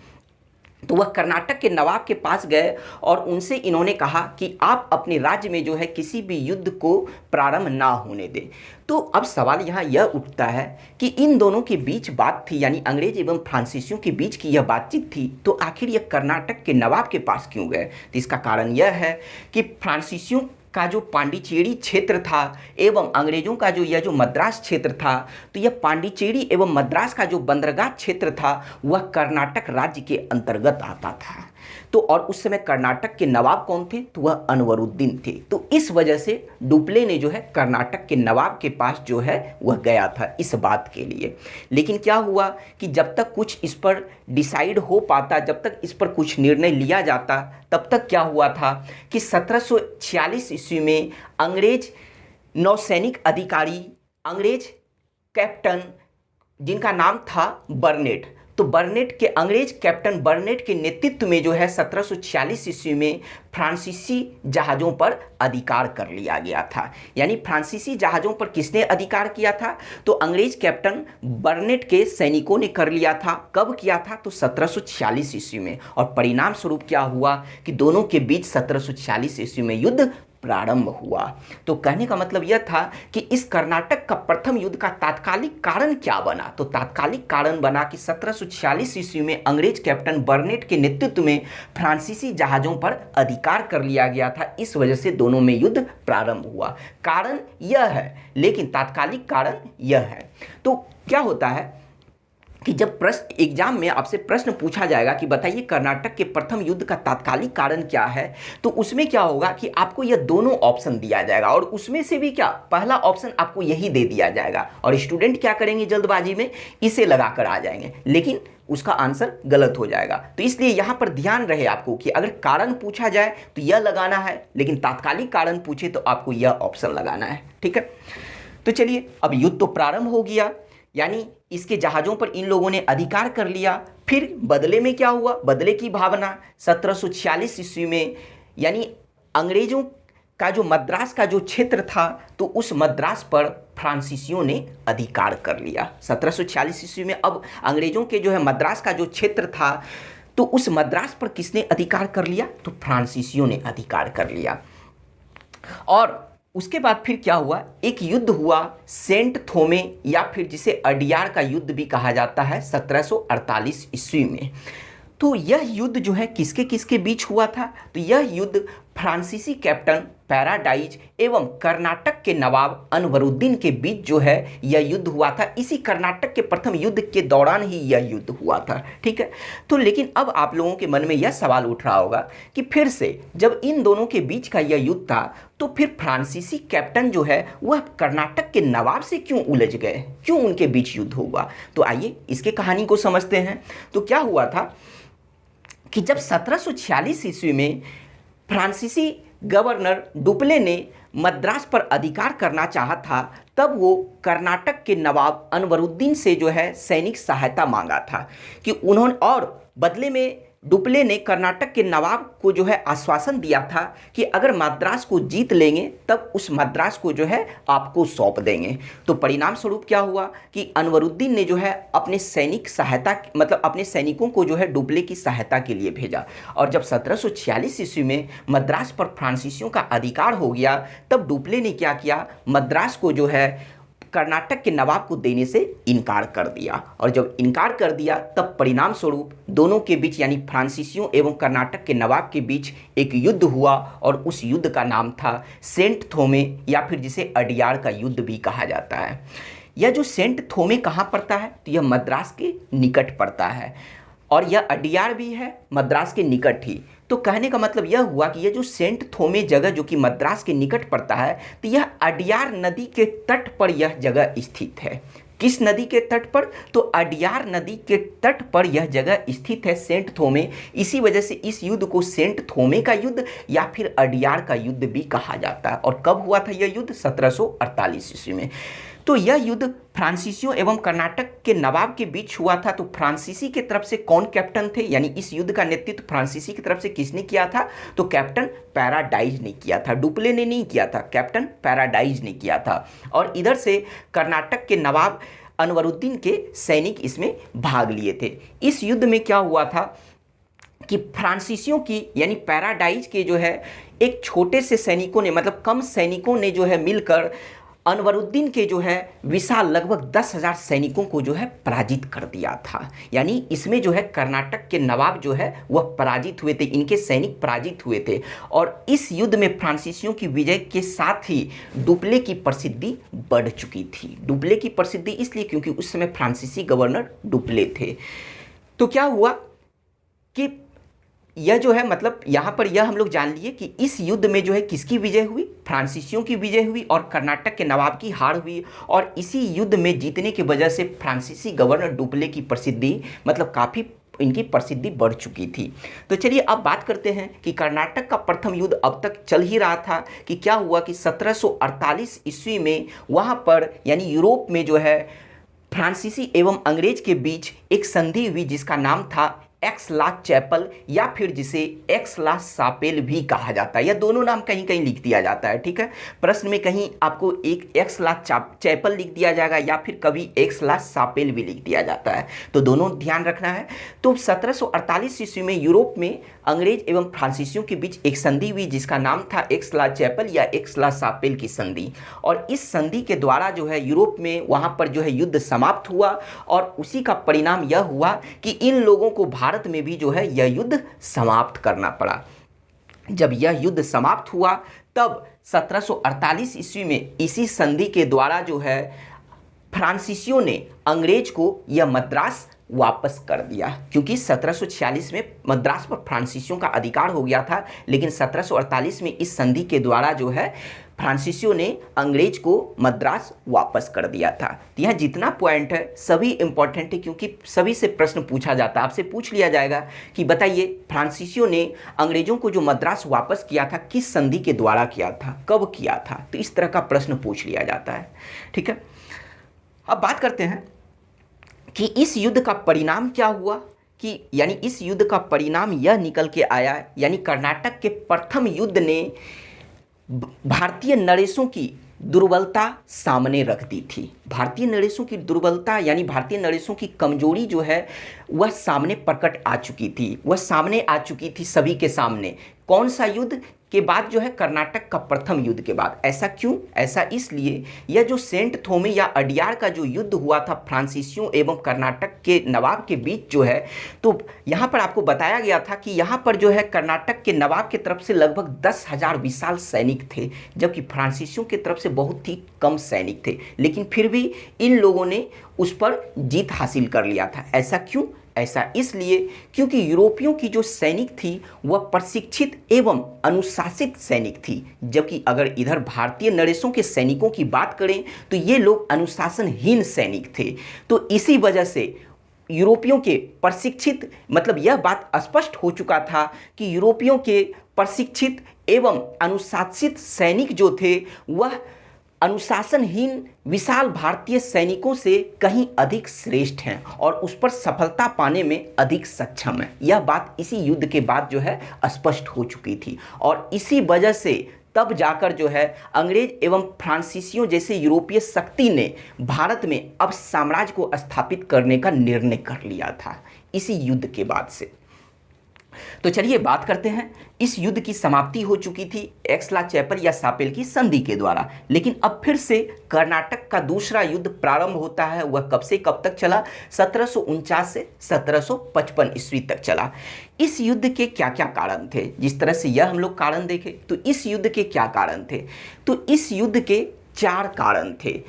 तो वह कर्नाटक के नवाब के पास गए और उनसे इन्होंने कहा कि आप अपने राज्य में जो है किसी भी युद्ध को प्रारंभ ना होने दें। तो अब सवाल यहाँ यह उठता है कि इन दोनों के बीच बात थी, यानी अंग्रेज एवं फ्रांसीसियों के बीच की यह बातचीत थी, तो आखिर यह कर्नाटक के नवाब के पास क्यों गए? तो इसका कारण यह है कि फ्रांसीसियों का जो पांडिचेरी क्षेत्र था एवं अंग्रेजों का जो यह जो मद्रास क्षेत्र था, तो यह पांडिचेरी एवं मद्रास का जो बंदरगाह क्षेत्र था वह कर्नाटक राज्य के अंतर्गत आता था। तो और उस समय कर्नाटक के नवाब कौन थे? तो वह अनवरुद्दीन थे। तो इस वजह से डुप्ले ने जो है कर्नाटक के नवाब के पास जो है वह गया था इस बात के लिए। लेकिन क्या हुआ कि जब तक कुछ इस पर डिसाइड हो पाता, जब तक इस पर कुछ निर्णय लिया जाता, तब तक क्या हुआ था कि 1746 ईस्वी में अंग्रेज नौसैनिक अधिकारी, अंग्रेज कैप्टन जिनका नाम था बर्नेट, तो बर्नेट के अंग्रेज कैप्टन बर्नेट के नेतृत्व में जो है 1746 ईस्वी में फ्रांसीसी जहाज़ों पर अधिकार कर लिया गया था। यानी फ्रांसीसी जहाज़ों पर किसने अधिकार किया था? तो अंग्रेज कैप्टन बर्नेट के सैनिकों ने कर लिया था। कब किया था? तो 1746 ईस्वी में। और परिणाम स्वरूप क्या हुआ कि दोनों के बीच 1746 ईस्वी में युद्ध प्रारंभ हुआ। तो कहने का मतलब यह था कि इस कर्नाटक का प्रथम युद्ध का तात्कालिक कारण क्या बना? तो तात्कालिक कारण बना कि 1746 ईस्वी में अंग्रेज कैप्टन बर्नेट के नेतृत्व में फ्रांसीसी जहाज़ों पर अधिकार कर लिया गया था। इस वजह से दोनों में युद्ध प्रारंभ हुआ। कारण यह है, लेकिन तात्कालिक कारण यह है। तो क्या होता है कि जब प्रश्न एग्जाम में आपसे प्रश्न पूछा जाएगा कि बताइए कर्नाटक के प्रथम युद्ध का तात्कालिक कारण क्या है, तो उसमें क्या होगा कि आपको यह दोनों ऑप्शन दिया जाएगा और उसमें से भी क्या पहला ऑप्शन आपको यही दे दिया जाएगा और स्टूडेंट क्या करेंगे, जल्दबाजी में इसे लगाकर आ जाएंगे, लेकिन उसका आंसर गलत हो जाएगा। तो इसलिए यहाँ पर ध्यान रहे आपको कि अगर कारण पूछा जाए तो यह लगाना है, लेकिन तात्कालिक कारण पूछे तो आपको यह ऑप्शन लगाना है। ठीक है, तो चलिए अब युद्ध तो प्रारंभ हो गया, यानी इसके जहाज़ों पर इन लोगों ने अधिकार कर लिया। फिर बदले में क्या हुआ? बदले की भावना 1746 ईस्वी में, यानी अंग्रेजों का जो मद्रास का जो क्षेत्र था, तो उस मद्रास पर फ्रांसीसियों ने अधिकार कर लिया 1746 ईस्वी में। अब अंग्रेजों के जो है मद्रास का जो क्षेत्र था, तो उस मद्रास पर किसने अधिकार कर लिया? तो फ्रांसीसियों ने अधिकार कर लिया। और उसके बाद फिर क्या हुआ? एक युद्ध हुआ सेंट थोमे, या फिर जिसे अडियार का युद्ध भी कहा जाता है, 1748 ईस्वी में। तो यह युद्ध जो है किसके किसके बीच हुआ था? तो यह युद्ध फ्रांसीसी कैप्टन पैराडाइज एवं कर्नाटक के नवाब अनवरुद्दीन के बीच जो है यह युद्ध हुआ था। इसी कर्नाटक के प्रथम युद्ध के दौरान ही यह युद्ध हुआ था। ठीक है, तो लेकिन अब आप लोगों के मन में यह सवाल उठ रहा होगा कि फिर से जब इन दोनों के बीच का यह युद्ध था, तो फिर फ्रांसीसी कैप्टन जो है वह कर्नाटक के नवाब से क्यों उलझ गए, क्यों उनके बीच युद्ध हुआ? तो आइए इसके कहानी को समझते हैं। तो क्या हुआ था कि जब 1746 ईस्वी में फ्रांसीसी गवर्नर डुप्ले ने मद्रास पर अधिकार करना चाहा था, तब वो कर्नाटक के नवाब अनवरुद्दीन से जो है सैनिक सहायता मांगा था कि उन्होंने, और बदले में डुप्ले ने कर्नाटक के नवाब को जो है आश्वासन दिया था कि अगर मद्रास को जीत लेंगे तब उस मद्रास को जो है आपको सौंप देंगे। तो परिणाम स्वरूप क्या हुआ कि अनवरुद्दीन ने जो है अपने सैनिक सहायता, मतलब अपने सैनिकों को जो है डुप्ले की सहायता के लिए भेजा। और जब 1746 ईस्वी में मद्रास पर फ्रांसीसियों का अधिकार हो गया, तब डुप्ले ने क्या किया, मद्रास को जो है कर्नाटक के नवाब को देने से इनकार कर दिया। और जब इनकार कर दिया, तब परिणाम स्वरूप दोनों के बीच, यानी फ्रांसीसियों एवं कर्नाटक के नवाब के बीच एक युद्ध हुआ और उस युद्ध का नाम था सेंट थोमे, या फिर जिसे अडियार का युद्ध भी कहा जाता है। यह जो सेंट थोमे कहाँ पड़ता है? तो यह मद्रास के निकट पड़ता है और यह अडियार भी है मद्रास के निकट ही। तो कहने का मतलब यह हुआ कि यह जो सेंट थोमे जगह जो कि मद्रास के निकट पड़ता है, तो यह अडियार नदी के तट पर यह जगह स्थित है। किस नदी के तट पर? तो अडियार नदी के तट पर यह जगह स्थित है सेंट थोमे। इसी वजह से इस युद्ध को सेंट थोमे का युद्ध या फिर अडियार का युद्ध भी कहा जाता है। और कब हुआ था यह युद्ध? 1748 ईस्वी में। तो यह युद्ध फ्रांसीसियों एवं कर्नाटक के नवाब के बीच हुआ था। तो फ्रांसीसी की तरफ से कौन कैप्टन थे, यानी इस युद्ध का नेतृत्व फ्रांसीसी की तरफ से किसने किया था, तो कैप्टन पैराडाइज ने किया था, डुप्ले ने नहीं किया था, कैप्टन पैराडाइज ने किया था। और इधर से कर्नाटक के नवाब अनवरुद्दीन के सैनिक इसमें भाग लिए थे। इस युद्ध में क्या हुआ था कि फ्रांसीसियों की यानी पैराडाइज के जो है एक छोटे से सैनिकों ने, मतलब कम सैनिकों ने जो है मिलकर अनवरुद्दीन के जो है विशाल लगभग 10,000 सैनिकों को जो है पराजित कर दिया था। यानी इसमें जो है कर्नाटक के नवाब जो है वह पराजित हुए थे, इनके सैनिक पराजित हुए थे। और इस युद्ध में फ्रांसीसियों की विजय के साथ ही डुप्ले की प्रसिद्धि बढ़ चुकी थी। डुप्ले की प्रसिद्धि इसलिए क्योंकि उस समय फ्रांसीसी गवर्नर डुप्ले थे। तो क्या हुआ कि यह जो है, मतलब यहाँ पर यह हम लोग जान लिए कि इस युद्ध में जो है किसकी विजय हुई, फ्रांसीसियों की विजय हुई और कर्नाटक के नवाब की हार हुई। और इसी युद्ध में जीतने की वजह से फ्रांसीसी गवर्नर डुप्ले की प्रसिद्धि, मतलब काफ़ी इनकी प्रसिद्धि बढ़ चुकी थी। तो चलिए अब बात करते हैं कि कर्नाटक का प्रथम युद्ध अब तक चल ही रहा था कि क्या हुआ कि 1748 ईस्वी में वहाँ पर यानी यूरोप में जो है फ्रांसीसी एवं अंग्रेज के बीच एक संधि हुई जिसका नाम था एक्स-ला-चैपल या फिर जिसे एक्स-ला-शापेल भी कहा जाता है। यह दोनों नाम कहीं कहीं लिख दिया जाता है, ठीक है। प्रश्न में कहीं आपको एक एक्स-ला-चैपल लिख दिया जाएगा या फिर कभी एक्स-ला-शापेल भी लिख दिया जाता है, तो दोनों ध्यान रखना है। तो 1748 ईस्वी में यूरोप में अंग्रेज एवं फ्रांसीसियों के बीच एक संधि हुई जिसका नाम था एक्स-ला-चैपल या एक्स-ला-शापेल की संधि। और इस संधि के द्वारा जो है यूरोप में वहाँ पर जो है युद्ध समाप्त हुआ और उसी का परिणाम यह हुआ कि इन लोगों को भारत में भी जो है यह युद्ध समाप्त करना पड़ा। जब यह युद्ध समाप्त हुआ तब 1748 ईस्वी में इसी संधि के द्वारा जो है फ्रांसीसियों ने अंग्रेज को यह मद्रास वापस कर दिया, क्योंकि 1746 में मद्रास पर फ्रांसीसियों का अधिकार हो गया था, लेकिन 1748 में इस संधि के द्वारा जो है फ्रांसीसियों ने अंग्रेज को मद्रास वापस कर दिया था। तो यह जितना पॉइंट है सभी इंपॉर्टेंट है, क्योंकि सभी से प्रश्न पूछा जाता है। आपसे पूछ लिया जाएगा कि बताइए फ्रांसीसियों ने अंग्रेजों को जो मद्रास वापस किया था किस संधि के द्वारा किया था, कब किया था, तो इस तरह का प्रश्न पूछ लिया जाता है, ठीक है। अब बात करते हैं कि इस युद्ध का परिणाम क्या हुआ, कि यानी इस युद्ध का परिणाम यह निकल के आया, यानी कर्नाटक के प्रथम युद्ध ने भारतीय नरेशों की दुर्बलता सामने रख दी थी। भारतीय नरेशों की दुर्बलता यानी भारतीय नरेशों की कमजोरी जो है वह सामने प्रकट आ चुकी थी, वह सामने आ चुकी थी सभी के सामने। कौन सा युद्ध के बाद जो है, कर्नाटक का प्रथम युद्ध के बाद। ऐसा क्यों, ऐसा इसलिए यह जो सेंट थोमे या अडियार का जो युद्ध हुआ था फ्रांसीसियों एवं कर्नाटक के नवाब के बीच जो है, तो यहाँ पर आपको बताया गया था कि यहाँ पर जो है कर्नाटक के नवाब की तरफ से लगभग 10,000 विशाल सैनिक थे, जबकि फ्रांसीसियों की तरफ से बहुत ही कम सैनिक थे, लेकिन फिर भी इन लोगों ने उस पर जीत हासिल कर लिया था। ऐसा क्यों, ऐसा इसलिए क्योंकि यूरोपियों की जो सैनिक थी वह प्रशिक्षित एवं अनुशासित सैनिक थी, जबकि अगर इधर भारतीय नरेशों के सैनिकों की बात करें तो ये लोग अनुशासनहीन सैनिक थे। तो इसी वजह से यूरोपियों के प्रशिक्षित, मतलब यह बात स्पष्ट हो चुका था कि यूरोपियों के प्रशिक्षित एवं अनुशासित सैनिक जो थे वह अनुशासनहीन विशाल भारतीय सैनिकों से कहीं अधिक श्रेष्ठ हैं और उस पर सफलता पाने में अधिक सक्षम हैं। यह बात इसी युद्ध के बाद जो है स्पष्ट हो चुकी थी और इसी वजह से तब जाकर जो है अंग्रेज एवं फ्रांसीसियों जैसे यूरोपीय शक्ति ने भारत में अब साम्राज्य को स्थापित करने का निर्णय कर लिया था इसी युद्ध के बाद से। तो चलिए बात करते हैं, इस युद्ध की समाप्ति हो चुकी थी एक्स-ला-चैपल या शापेल की संधि के द्वारा, लेकिन अब फिर से कर्नाटक का दूसरा युद्ध प्रारंभ होता है। वह कब से कब तक चला, 1749 से 1755 ईस्वी तक चला। इस युद्ध के क्या क्या कारण थे, जिस तरह से यह हम लोग कारण देखें तो इस युद्ध के क्या कारण थे, तो इस युद्ध के 4 कारण थे।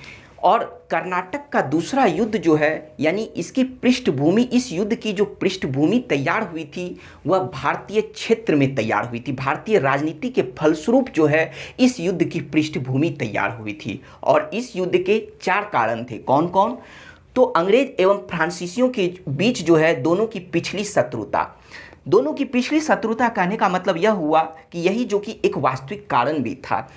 और कर्नाटक का दूसरा युद्ध जो है यानी इसकी पृष्ठभूमि, इस युद्ध की जो पृष्ठभूमि तैयार हुई थी वह भारतीय क्षेत्र में तैयार हुई थी। भारतीय राजनीति के फलस्वरूप जो है इस युद्ध की पृष्ठभूमि तैयार हुई थी और इस युद्ध के 4 कारण थे। कौन कौन, तो अंग्रेज एवं फ्रांसीसियों के बीच जो है दोनों की पिछली शत्रुता। दोनों की पिछली शत्रुता कहने का मतलब यह हुआ कि यही जो कि एक वास्तविक कारण भी था।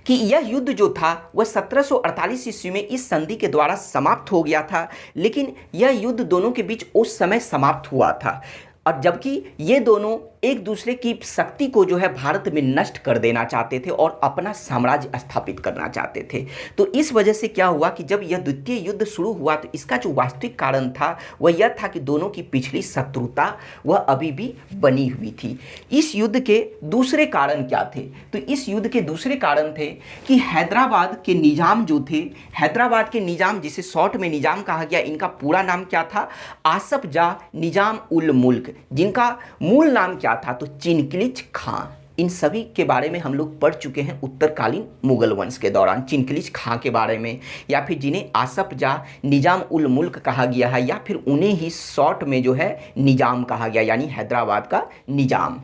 कि यह युद्ध जो था वह 1748 ईस्वी में इस संधि के द्वारा समाप्त हो गया था, लेकिन यह युद्ध दोनों के बीच उस समय समाप्त हुआ था, और जबकि ये दोनों एक दूसरे की शक्ति को जो है भारत में नष्ट कर देना चाहते थे और अपना साम्राज्य स्थापित करना चाहते थे। तो इस वजह से क्या हुआ कि जब यह द्वितीय युद्ध शुरू हुआ तो इसका जो वास्तविक कारण था वह यह था कि दोनों की पिछली शत्रुता वह अभी भी बनी हुई थी। इस युद्ध के दूसरे कारण क्या थे? तो इस युद्ध के दूसरे कारण थे कि हैदराबाद के निजाम जो थे, हैदराबाद के निजाम जिसे शॉर्ट में निजाम कहा गया, इनका पूरा नाम क्या था? आसफ जाह निजाम उल मुल्क, जिनका मूल नाम क्या था? तो चिनकिलिच खां। इन सभी के बारे में हम लोग पढ़ चुके हैं उत्तरकालीन मुगल वंश के दौरान, चिनकिलिच खां के बारे में, या फिर जिन्हें आसफ जाह निजाम उल मुल्क कहा गया है, या फिर उन्हें ही शॉर्ट में जो है निजाम कहा गया, यानी हैदराबाद का निजाम।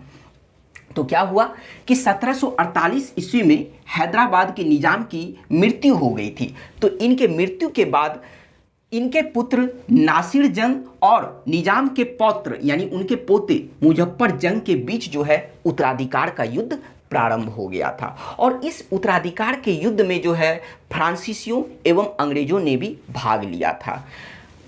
तो क्या हुआ कि 1748 ईस्वी में हैदराबाद के निजाम की मृत्यु हो गई थी। तो इनके मृत्यु के बाद इनके पुत्र नासिर जंग और निजाम के पौत्र यानी उनके पोते मुजफ्फर जंग के बीच जो है उत्तराधिकार का युद्ध प्रारंभ हो गया था। और इस उत्तराधिकार के युद्ध में जो है फ्रांसीसियों एवं अंग्रेजों ने भी भाग लिया था।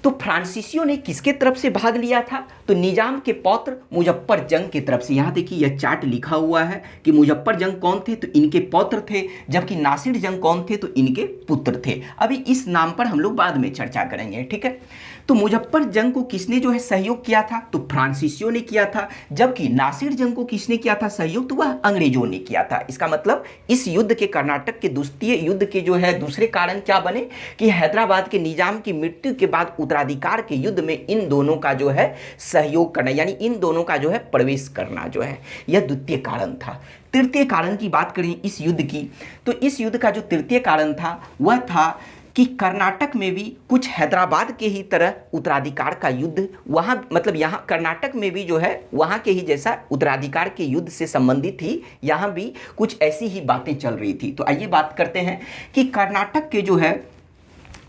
तो फ्रांसीसियों ने किसके तरफ से भाग लिया था? तो निजाम के पौत्र मुजफ्फर जंग की तरफ से। यहाँ देखिए यह चार्ट लिखा हुआ है कि मुजफ्फर जंग कौन थे? तो इनके पौत्र थे, जबकि नासिर जंग कौन थे? तो इनके पुत्र थे। अभी इस नाम पर हम लोग बाद में चर्चा करेंगे, ठीक है। तो मुजफ्फर जंग को किसने जो है सहयोग किया था? तो फ्रांसीसियों ने किया था, जबकि नासिर जंग को किसने किया था सहयोग? तो वह अंग्रेजों ने किया था। इसका मतलब इस युद्ध के, कर्नाटक के द्वितीय युद्ध के जो है दूसरे कारण क्या बने कि हैदराबाद के निजाम की मृत्यु के बाद उत्तराधिकार के युद्ध में इन दोनों का जो है सहयोग करना, यानी इन दोनों का जो है प्रवेश करना जो है, यह द्वितीय कारण था। तृतीय कारण की बात करें इस युद्ध की, तो इस युद्ध का जो तृतीय कारण था वह था कि कर्नाटक में भी कुछ हैदराबाद के ही तरह उत्तराधिकार का युद्ध वहाँ, मतलब यहाँ कर्नाटक में भी जो है वहाँ के ही जैसा उत्तराधिकार के युद्ध से संबंधित ही यहाँ भी कुछ ऐसी ही बातें चल रही थी। तो आइए बात करते हैं कि कर्नाटक के जो है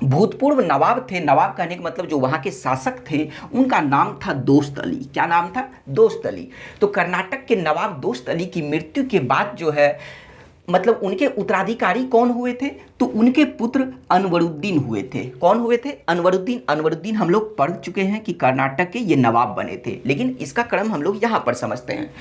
भूतपूर्व नवाब थे, नवाब कहने का मतलब जो वहाँ के शासक थे, उनका नाम था दोस्त अली। क्या नाम था? दोस्त अली। तो कर्नाटक के नवाब दोस्त अली की मृत्यु के बाद जो है, मतलब उनके उत्तराधिकारी कौन हुए थे? तो उनके पुत्र अनवरुद्दीन हुए थे। कौन हुए थे? अनवरुद्दीन। अनवरुद्दीन हम लोग पढ़ चुके हैं कि कर्नाटक के ये नवाब बने थे, लेकिन इसका क्रम हम लोग यहाँ पर समझते हैं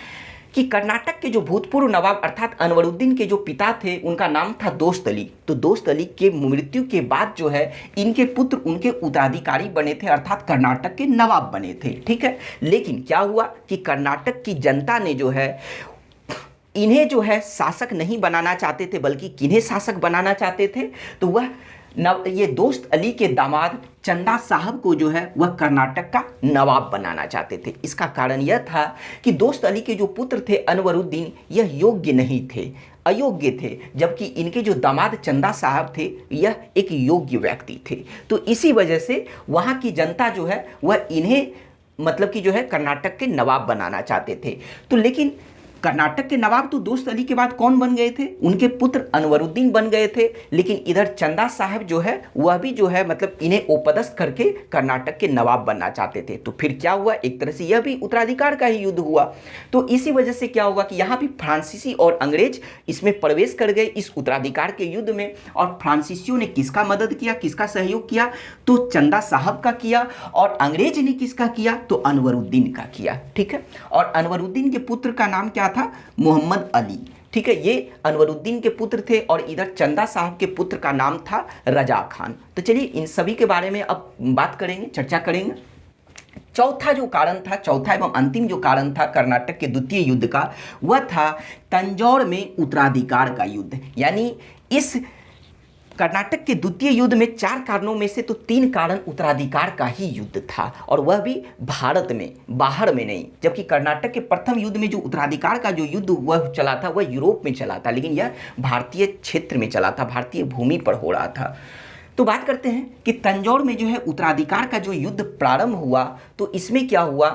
कि कर्नाटक के जो भूतपूर्व नवाब अर्थात अनवरुद्दीन के जो पिता थे उनका नाम था दोस्त अली। तो दोस्त अली के मृत्यु के बाद जो है इनके पुत्र उनके उत्तराधिकारी बने थे, अर्थात कर्नाटक के नवाब बने थे, ठीक है। लेकिन क्या हुआ कि कर्नाटक की जनता ने जो है इन्हें जो है शासक नहीं बनाना चाहते थे, बल्कि किन्हें शासक बनाना चाहते थे? तो वह ये दोस्त अली के दामाद चंदा साहब को जो है वह कर्नाटक का नवाब बनाना चाहते थे। इसका कारण यह था कि दोस्त अली के जो पुत्र थे अनवरुद्दीन, यह योग्य नहीं थे, अयोग्य थे, जबकि इनके जो दामाद चंदा साहब थे यह एक योग्य व्यक्ति थे। तो इसी वजह से वहाँ की जनता जो है वह इन्हें मतलब कि जो है कर्नाटक के नवाब बनाना चाहते थे। तो लेकिन कर्नाटक के नवाब तो दोस्त अली के बाद कौन बन गए थे? उनके पुत्र अनवरुद्दीन बन गए थे। लेकिन इधर चंदा साहब जो है वह भी जो है मतलब इन्हें उपदस्थ करके कर्नाटक के नवाब बनना चाहते थे। तो फिर क्या हुआ? एक तरह से यह भी उत्तराधिकार का ही युद्ध हुआ। तो इसी वजह से क्या हुआ कि यहाँ भी फ्रांसीसी और अंग्रेज इसमें प्रवेश कर गए इस उत्तराधिकार के युद्ध में। और फ्रांसीसियों ने किसका मदद किया, किसका सहयोग किया? तो चंदा साहब का किया। और अंग्रेज ने किसका किया? तो अनवरुद्दीन का किया, ठीक है। और अनवरुद्दीन के पुत्र का नाम क्या था? मोहम्मद अली, ठीक है। ये अनवरुद्दीन के पुत्र थे और इधर चंदा साहब के पुत्र का नाम था रजा खान। तो चलिए इन सभी के बारे में अब बात करेंगे, चर्चा करेंगे। चौथा जो कारण था, चौथा एवं अंतिम जो कारण था कर्नाटक के द्वितीय युद्ध का, वह था तंजौर में उत्तराधिकार का युद्ध। यानी इस कर्नाटक के द्वितीय युद्ध में 4 कारणों में से तो 3 कारण उत्तराधिकार का ही युद्ध था, और वह भी भारत में, बाहर में नहीं। जबकि कर्नाटक के प्रथम युद्ध में जो उत्तराधिकार का जो युद्ध वह चला था वह यूरोप में चला था, लेकिन यह भारतीय क्षेत्र में चला था, भारतीय भूमि पर हो रहा था। तो बात करते हैं कि तंजौर में जो है उत्तराधिकार का जो युद्ध प्रारंभ हुआ, तो इसमें क्या हुआ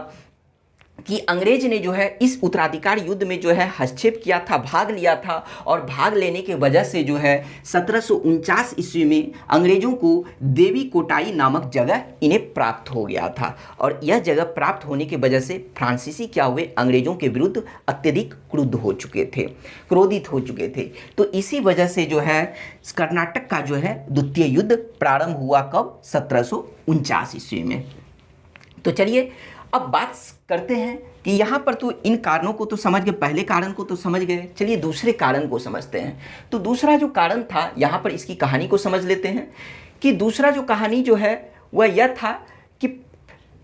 कि अंग्रेज ने जो है इस उत्तराधिकार युद्ध में जो है हस्तक्षेप किया था, भाग लिया था, और भाग लेने के वजह से जो है 1749 ईस्वी में अंग्रेजों को देवी कोटाई नामक जगह इन्हें प्राप्त हो गया था। और यह जगह प्राप्त होने की वजह से फ्रांसीसी क्या हुए, अंग्रेजों के विरुद्ध अत्यधिक क्रुद्ध हो चुके थे, क्रोधित हो चुके थे। तो इसी वजह से जो है कर्नाटक का जो है द्वितीय युद्ध प्रारंभ हुआ, कब? 1749 ईस्वी में। तो चलिए अब बात करते हैं कि यहाँ पर तो इन कारणों को तो समझ गए, पहले कारण को तो समझ गए, चलिए दूसरे कारण को समझते हैं। तो दूसरा जो कारण था, यहाँ पर इसकी कहानी को समझ लेते हैं कि दूसरा जो कहानी जो है वह यह था कि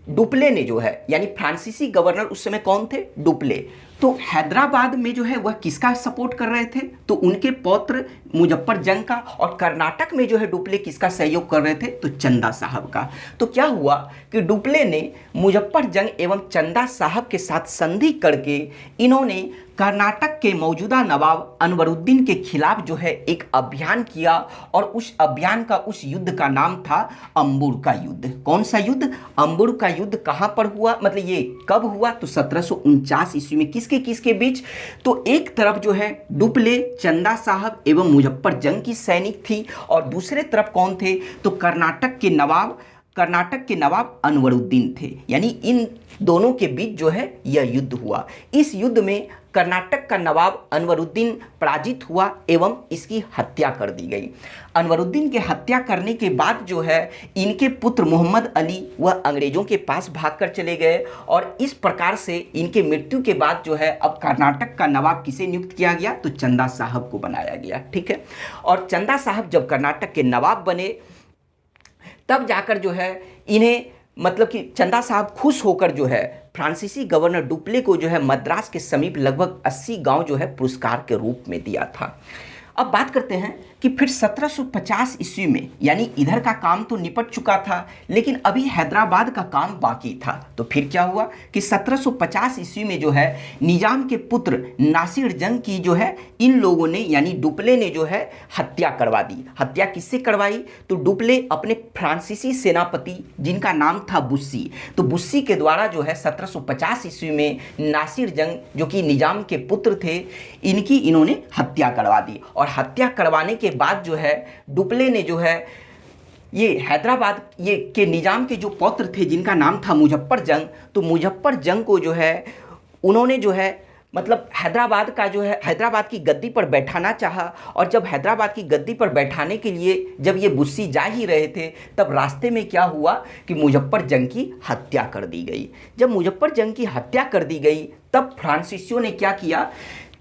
डुप्ले ने जो है, यानी फ्रांसीसी गवर्नर उस समय कौन थे? डुप्ले। तो हैदराबाद में जो है वह किसका सपोर्ट कर रहे थे? तो उनके पौत्र मुजफ्फर जंग का। और कर्नाटक में जो है डुप्ले किसका सहयोग कर रहे थे? तो चंदा साहब का। तो क्या हुआ कि डुप्ले ने मुजफ्फर जंग एवं चंदा साहब के साथ संधि करके इन्होंने कर्नाटक के मौजूदा नवाब अनवरुद्दीन के खिलाफ जो है एक अभियान किया, और उस अभियान का, उस युद्ध का नाम था अंबुर का युद्ध। कौन सा युद्ध? अंबुर का युद्ध। कहाँ पर हुआ, मतलब ये कब हुआ? तो 1749 ईस्वी में। किसके किसके बीच? तो एक तरफ जो है डुप्ले, चंदा साहब एवं मुजफ्फर जंग की सैनिक थी, और दूसरे तरफ कौन थे? तो कर्नाटक के नवाब अनवरुद्दीन थे। यानी इन दोनों के बीच जो है यह युद्ध हुआ। इस युद्ध में कर्नाटक का नवाब अनवरुद्दीन पराजित हुआ एवं इसकी हत्या कर दी गई। अनवरुद्दीन के हत्या करने के बाद जो है इनके पुत्र मोहम्मद अली वह अंग्रेजों के पास भागकर चले गए, और इस प्रकार से इनके मृत्यु के बाद जो है अब कर्नाटक का नवाब किसे नियुक्त किया गया? तो चंदा साहब को बनाया गया। ठीक है। और चंदा साहब जब कर्नाटक के नवाब बने तब जाकर जो है इन्हें, मतलब कि चंदा साहब खुश होकर जो है फ्रांसीसी गवर्नर डुप्ले को जो है मद्रास के समीप लगभग 80 गांव जो है पुरस्कार के रूप में दिया था। अब बात करते हैं कि फिर 1750 ईस्वी में, यानी इधर का काम तो निपट चुका था, लेकिन अभी हैदराबाद का काम बाकी था। तो फिर क्या हुआ कि 1750 ईस्वी में जो है निजाम के पुत्र नासिर जंग की जो है इन लोगों ने, यानी डुप्ले ने जो है हत्या करवा दी। हत्या किससे करवाई? तो डुप्ले अपने फ्रांसीसी सेनापति जिनका नाम था बुस्सी, तो बुस्सी के द्वारा जो है 1750 ईस्वी में नासिर जंग, जो कि निजाम के पुत्र थे, इनकी इन्होंने हत्या करवा दी। और हत्या करवाने के बाद जो है डुप्ले ने जो है ये हैदराबाद ये के निजाम के जो पौत्र थे जिनका नाम था मुजफ्फर जंग, तो मुजफ्फर जंग को जो है उन्होंने जो है मतलब हैदराबाद का जो है हैदराबाद की गद्दी पर बैठाना चाहा। और जब हैदराबाद की गद्दी पर बैठाने के लिए जब ये बुस्सी जा ही रहे थे, तब रास्ते में क्या हुआ कि मुजफ्फर जंग की हत्या कर दी गई। जब मुजफ्फर जंग की हत्या कर दी गई तब फ्रांसीसियों ने क्या किया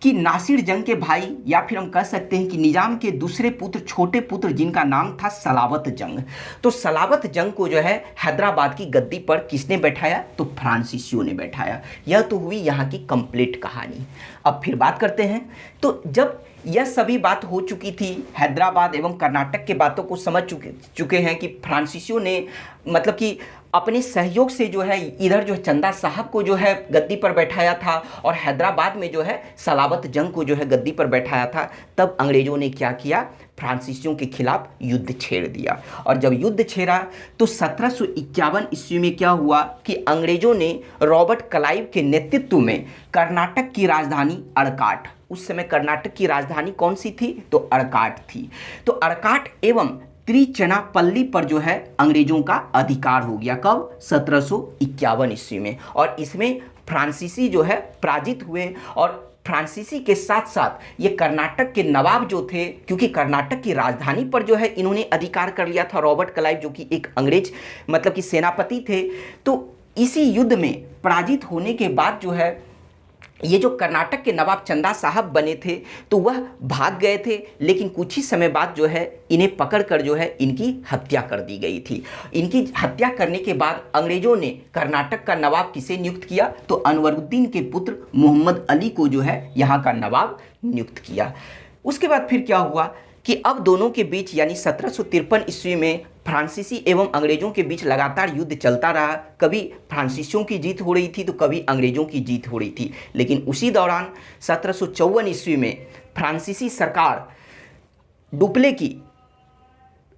कि नासिर जंग के भाई, या फिर हम कह सकते हैं कि निजाम के दूसरे पुत्र, छोटे पुत्र जिनका नाम था सलावत जंग, तो सलावत जंग को जो है हैदराबाद की गद्दी पर किसने बैठाया? तो फ्रांसीसियों ने बैठाया। यह तो हुई यहाँ की कंप्लीट कहानी। अब फिर बात करते हैं, तो जब यह सभी बात हो चुकी थी, हैदराबाद एवं कर्नाटक के बातों को समझ चुके हैं कि फ्रांसीसियों ने मतलब कि अपने सहयोग से जो है इधर जो चंदा साहब को जो है गद्दी पर बैठाया था, और हैदराबाद में जो है सलावत जंग को जो है गद्दी पर बैठाया था, तब अंग्रेजों ने क्या किया? फ्रांसीसियों के खिलाफ युद्ध छेड़ दिया। और जब युद्ध छेड़ा तो 1751 ईस्वी में क्या हुआ कि अंग्रेजों ने रॉबर्ट क्लाइव के नेतृत्व में कर्नाटक की राजधानी अरकाट, उस समय कर्नाटक की राजधानी कौन सी थी? तो अरकाट थी। तो अरकाट एवं त्रिचनापल्ली पर जो है अंग्रेजों का अधिकार हो गया। कब? 1751 ईस्वी में। और इसमें फ्रांसीसी जो है पराजित हुए, और फ्रांसीसी के साथ साथ ये कर्नाटक के नवाब जो थे, क्योंकि कर्नाटक की राजधानी पर जो है इन्होंने अधिकार कर लिया था रॉबर्ट क्लाइव, जो कि एक अंग्रेज मतलब कि सेनापति थे। तो इसी युद्ध में पराजित होने के बाद जो है ये जो कर्नाटक के नवाब चंदा साहब बने थे, तो वह भाग गए थे, लेकिन कुछ ही समय बाद जो है इन्हें पकड़कर जो है इनकी हत्या कर दी गई थी। इनकी हत्या करने के बाद अंग्रेजों ने कर्नाटक का नवाब किसे नियुक्त किया? तो अनवरुद्दीन के पुत्र मोहम्मद अली को जो है यहाँ का नवाब नियुक्त किया। उसके बाद फिर क्या हुआ कि अब दोनों के बीच, यानी 1753 ईस्वी में फ्रांसीसी एवं अंग्रेजों के बीच लगातार युद्ध चलता रहा। कभी फ्रांसीसियों की जीत हो रही थी तो कभी अंग्रेजों की जीत हो रही थी। लेकिन उसी दौरान 1754 ईस्वी में फ्रांसीसी सरकार डुप्ले की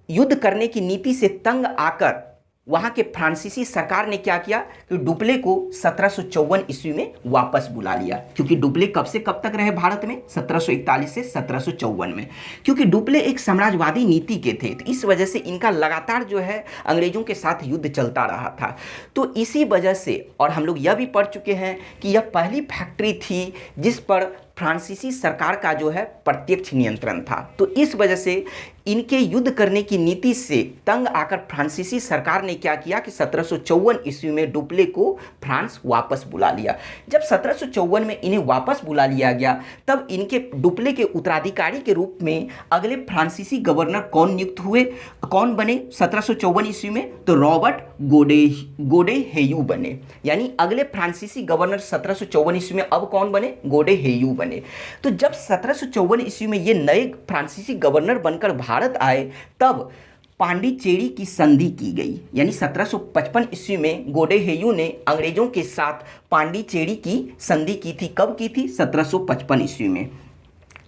युद्ध करने की नीति से तंग आकर वहाँ के फ्रांसीसी सरकार ने क्या किया कि डुप्ले को 1754 ईस्वी में वापस बुला लिया, क्योंकि डुप्ले कब से कब तक रहे भारत में, 1741 से 1754 में, क्योंकि डुप्ले एक साम्राज्यवादी नीति के थे, तो इस वजह से इनका लगातार जो है अंग्रेजों के साथ युद्ध चलता रहा था। तो इसी वजह से, और हम लोग यह भी पढ़ चुके हैं कि यह पहली फैक्ट्री थी जिस पर फ्रांसीसी सरकार का जो है प्रत्यक्ष नियंत्रण था। तो इस वजह से इनके युद्ध करने की नीति से तंग आकर फ्रांसीसी सरकार ने क्या किया कि 1754 ईस्वी में डुप्ले को फ्रांस वापस बुला लिया। जब 1754 में इन्हें वापस बुला लिया गया, तब इनके डुप्ले के उत्तराधिकारी के रूप में अगले फ्रांसीसी गवर्नर कौन नियुक्त हुए, कौन बने 1754 ईस्वी में, तो रॉबर्ट गोडे-हेयू बने। यानी अगले फ्रांसीसी गवर्नर 1754 ईस्वी में अब कौन बने, गोडे-हेयू बने। तो जब 1754 ईस्वी में ये नए फ्रांसीसी गवर्नर बनकर भारत आए, तब पांडिचेरी की संधि की गई। यानी 1755 ईस्वी में गोडे-हेयू ने अंग्रेजों के साथ पांडिचेरी की संधि की थी। कब की थी, 1755 ईस्वी में।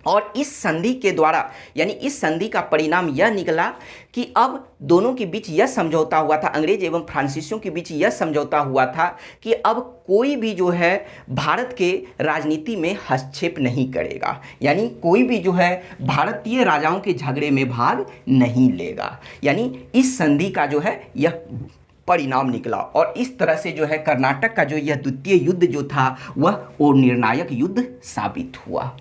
और इस संधि के द्वारा, यानी इस संधि का परिणाम यह निकला कि अब दोनों के बीच यह समझौता हुआ था, अंग्रेज एवं फ्रांसीसियों के बीच यह समझौता हुआ था कि अब कोई भी जो है भारत के राजनीति में हस्तक्षेप नहीं करेगा, यानी कोई भी जो है भारतीय राजाओं के झगड़े में भाग नहीं लेगा। यानी इस संधि का जो है यह परिणाम निकला, और इस तरह से जो है कर्नाटक का जो यह द्वितीय युद्ध जो था वह निर्णायक युद्ध साबित हुआ।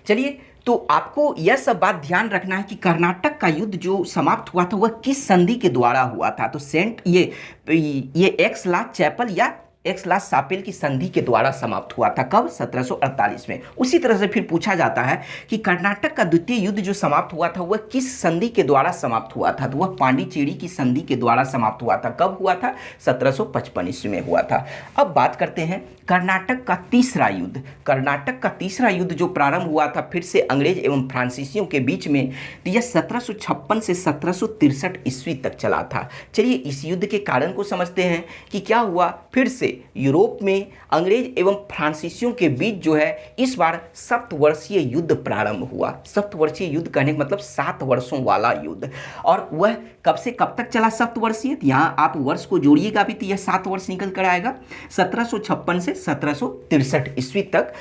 चलिए, तो आपको यह सब बात ध्यान रखना है कि कर्नाटक का युद्ध जो समाप्त हुआ था वह किस संधि के द्वारा हुआ था। तो ये एक्स-ला-चैपल या एक्स-ला-शापेल की संधि के द्वारा समाप्त हुआ था। कब, 1748 में। उसी तरह से फिर पूछा जाता है कि कर्नाटक का द्वितीय युद्ध जो समाप्त हुआ था वह किस संधि के द्वारा समाप्त हुआ था, तो वह पांडिचेरी की संधि के द्वारा समाप्त हुआ था। कब हुआ था, 1755 ईस्वी में हुआ था। अब बात करते हैं कर्नाटक का तीसरा युद्ध। कर्नाटक का तीसरा युद्ध जो प्रारंभ हुआ था फिर से अंग्रेज एवं फ्रांसीसियों के बीच में, तो यह 1756 से 1763 ईस्वी तक चला था। चलिए इस युद्ध के कारण को समझते हैं कि क्या हुआ। फिर से यूरोप में अंग्रेज एवं फ्रांसीसियों के बीच जो है इस बार 7 वर्षीय युद्ध प्रारंभ हुआ। 7 वर्षीय युद्ध कहने का मतलब 7 वर्षों वाला युद्ध। और वह कब से कब तक चला 7 वर्षीय, यहाँ आप वर्ष को जोड़िएगा भी तो यह 7 वर्ष निकल कर आएगा। 1756 से 1763 ईस्वी तक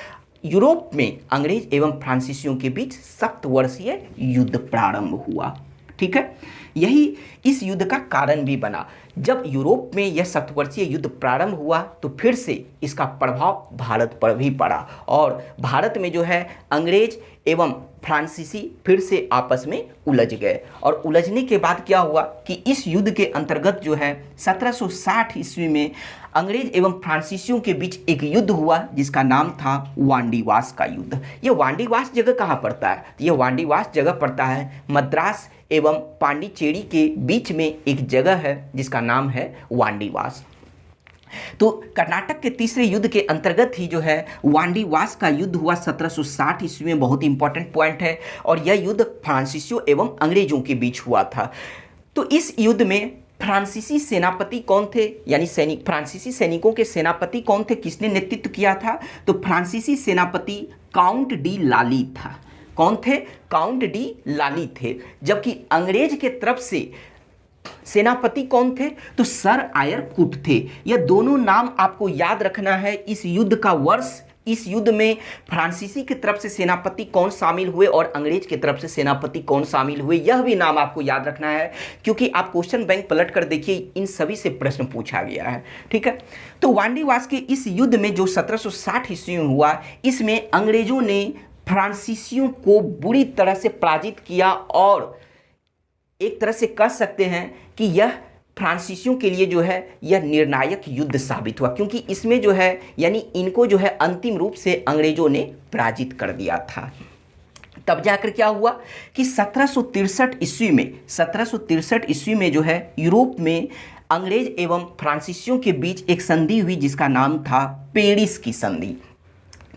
यूरोप में अंग्रेज एवं फ्रांसीसियों के बीच 7 वर्षीय युद्ध प्रारंभ हुआ। ठीक है, यही इस युद्ध का कारण भी बना। जब यूरोप में यह 7 वर्षीय युद्ध प्रारंभ हुआ तो फिर से इसका प्रभाव भारत पर भी पड़ा, और भारत में जो है अंग्रेज एवं फ्रांसीसी फिर से आपस में उलझ गए। और उलझने के बाद क्या हुआ कि इस युद्ध के अंतर्गत जो है 1760 ईस्वी में अंग्रेज एवं फ्रांसीसियों के बीच एक युद्ध हुआ जिसका नाम था वांडीवास का युद्ध। यह वांडीवास जगह कहाँ पड़ता है, तो यह वांडीवास जगह पड़ता है मद्रास एवं पांडिचेरी के बीच में एक जगह है जिसका नाम है वांडीवास। तो कर्नाटक के तीसरे युद्ध के अंतर्गत ही जो है वांडीवास का युद्ध हुआ 1760 ईस्वी में। बहुत इंपॉर्टेंट पॉइंट है, और यह युद्ध फ्रांसीसियों एवं अंग्रेजों के बीच हुआ था। तो इस युद्ध में फ्रांसीसी सेनापति कौन थे, यानी फ्रांसीसी सैनिकों के सेनापति कौन थे, किसने नेतृत्व किया था, तो फ्रांसीसी सेनापति काउंट डी लाली था। कौन थे, काउंट डी लाली थे। जबकि अंग्रेज के तरफ से सेनापति कौन थे, तो सर आयर कुट थे। यह दोनों नाम आपको याद रखना है। इस युद्ध का वर्ष, इस युद्ध में फ्रांसीसी की तरफ से सेनापति कौन शामिल हुए और अंग्रेज की तरफ से सेनापति कौन शामिल हुए, यह भी नाम आपको याद रखना है, क्योंकि आप क्वेश्चन बैंक पलट कर देखिए, इन सभी से प्रश्न पूछा गया है। ठीक है, तो वांडीवास के इस युद्ध में जो 1760 ईस्वी में हुआ, इसमें अंग्रेजों ने फ्रांसीसियों को बुरी तरह से पराजित किया, और एक तरह से कह सकते हैं कि यह फ्रांसीसियों के लिए जो है यह निर्णायक युद्ध साबित हुआ, क्योंकि इसमें जो है यानी इनको जो है अंतिम रूप से अंग्रेजों ने पराजित कर दिया था। तब जाकर क्या हुआ कि 1763 ईस्वी में जो है यूरोप में अंग्रेज एवं फ्रांसीसियों के बीच एक संधि हुई जिसका नाम था पेरिस की संधि।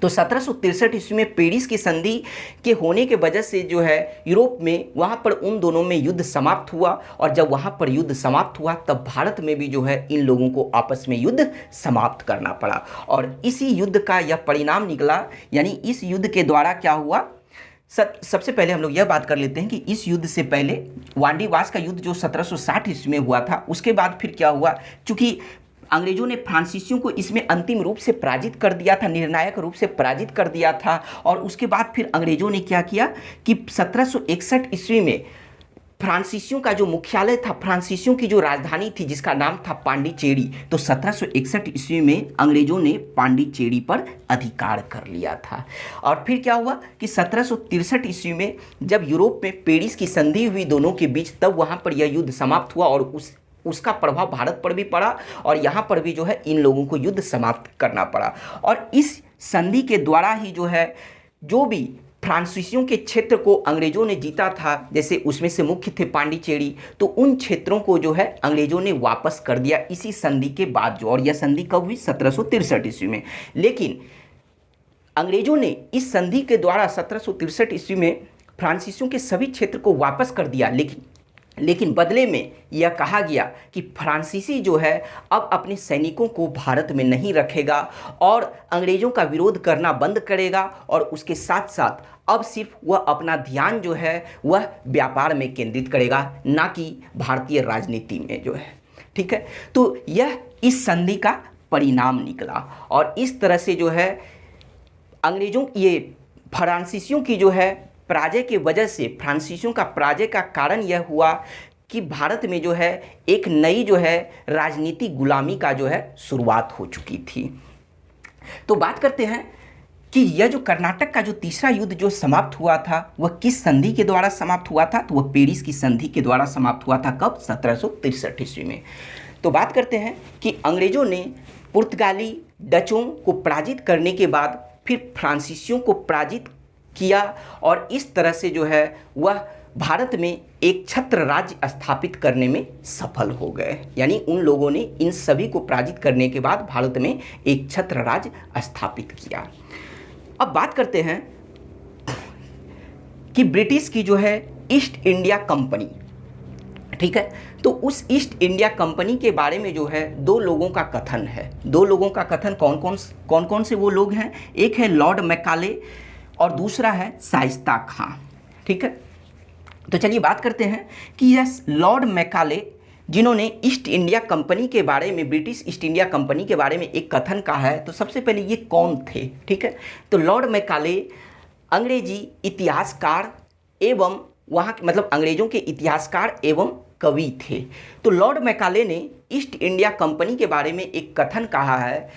तो 1763 ईस्वी में पेरिस की संधि के होने के वजह से जो है यूरोप में वहाँ पर उन दोनों में युद्ध समाप्त हुआ, और जब वहाँ पर युद्ध समाप्त हुआ तब भारत में भी जो है इन लोगों को आपस में युद्ध समाप्त करना पड़ा। और इसी युद्ध का यह परिणाम निकला, यानी इस युद्ध के द्वारा क्या हुआ सबसे पहले हम लोग यह बात कर लेते हैं कि इस युद्ध से पहले वांडीवास का युद्ध जो 1760 ईस्वी में हुआ था, उसके बाद फिर क्या हुआ, चूंकि अंग्रेजों ने फ्रांसीसियों को इसमें अंतिम रूप से पराजित कर दिया था, निर्णायक रूप से पराजित कर दिया था। और उसके बाद फिर अंग्रेजों ने क्या किया कि 1761 ईस्वी में फ्रांसीसियों का जो मुख्यालय था, फ्रांसीसियों की जो राजधानी थी जिसका नाम था पांडिचेरी, तो 1761 ईस्वी में अंग्रेजों ने पांडिचेरी पर अधिकार कर लिया था। और फिर क्या हुआ कि 1763 ईस्वी में जब यूरोप में पेरिस की संधि हुई दोनों के बीच, तब वहाँ पर यह युद्ध समाप्त हुआ और उसका प्रभाव भारत पर भी पड़ा और यहाँ पर भी जो है इन लोगों को युद्ध समाप्त करना पड़ा। और इस संधि के द्वारा ही जो है जो भी फ्रांसीसियों के क्षेत्र को अंग्रेजों ने जीता था, जैसे उसमें से मुख्य थे पांडिचेरी, तो उन क्षेत्रों को जो है अंग्रेजों ने वापस कर दिया इसी संधि के बाद जो। और यह संधि कब हुई? 1763 ईस्वी में। लेकिन अंग्रेजों ने इस संधि के द्वारा 1763 ईस्वी में फ्रांसीसियों के सभी क्षेत्र को वापस कर दिया, लेकिन बदले में यह कहा गया कि फ्रांसीसी जो है अब अपने सैनिकों को भारत में नहीं रखेगा और अंग्रेज़ों का विरोध करना बंद करेगा, और उसके साथ साथ अब सिर्फ वह अपना ध्यान जो है वह व्यापार में केंद्रित करेगा, ना कि भारतीय राजनीति में जो है। ठीक है, तो यह इस संधि का परिणाम निकला। और इस तरह से जो है अंग्रेज़ों ये फ्रांसीसियों की जो है पराजय की वजह से, फ्रांसीसियों का पराजय का कारण यह हुआ कि भारत में जो है एक नई जो है राजनीति गुलामी का जो है शुरुआत हो चुकी थी। तो बात करते हैं कि यह जो कर्नाटक का जो तीसरा युद्ध जो समाप्त हुआ था वह किस संधि के द्वारा समाप्त हुआ था? तो वह पेरिस की संधि के द्वारा समाप्त हुआ था। कब? 1763 ईस्वी में। तो बात करते हैं कि अंग्रेज़ों ने पुर्तगाली डचों को पराजित करने के बाद फिर फ्रांसीसियों को पराजित किया और इस तरह से जो है वह भारत में एक छत्र राज्य स्थापित करने में सफल हो गए। यानी उन लोगों ने इन सभी को पराजित करने के बाद भारत में एक छत्र राज्य स्थापित किया। अब बात करते हैं कि ब्रिटिश की जो है ईस्ट इंडिया कंपनी, ठीक है, तो उस ईस्ट इंडिया कंपनी के बारे में जो है दो लोगों का कथन है। दो लोगों का कथन कौन कौन से वो लोग हैं? एक है लॉर्ड मैकाले और दूसरा है शाइस्ता खां। ठीक है, तो चलिए बात करते हैं कि यह लॉर्ड मैकाले जिन्होंने ईस्ट इंडिया कंपनी के बारे में, ब्रिटिश ईस्ट इंडिया कंपनी के बारे में एक कथन कहा है, तो सबसे पहले ये कौन थे? ठीक है, तो लॉर्ड मैकाले अंग्रेजी इतिहासकार एवं वहाँ मतलब अंग्रेज़ों के इतिहासकार एवं कवि थे। तो लॉर्ड मैकाले ने ईस्ट इंडिया कंपनी के बारे में एक कथन कहा है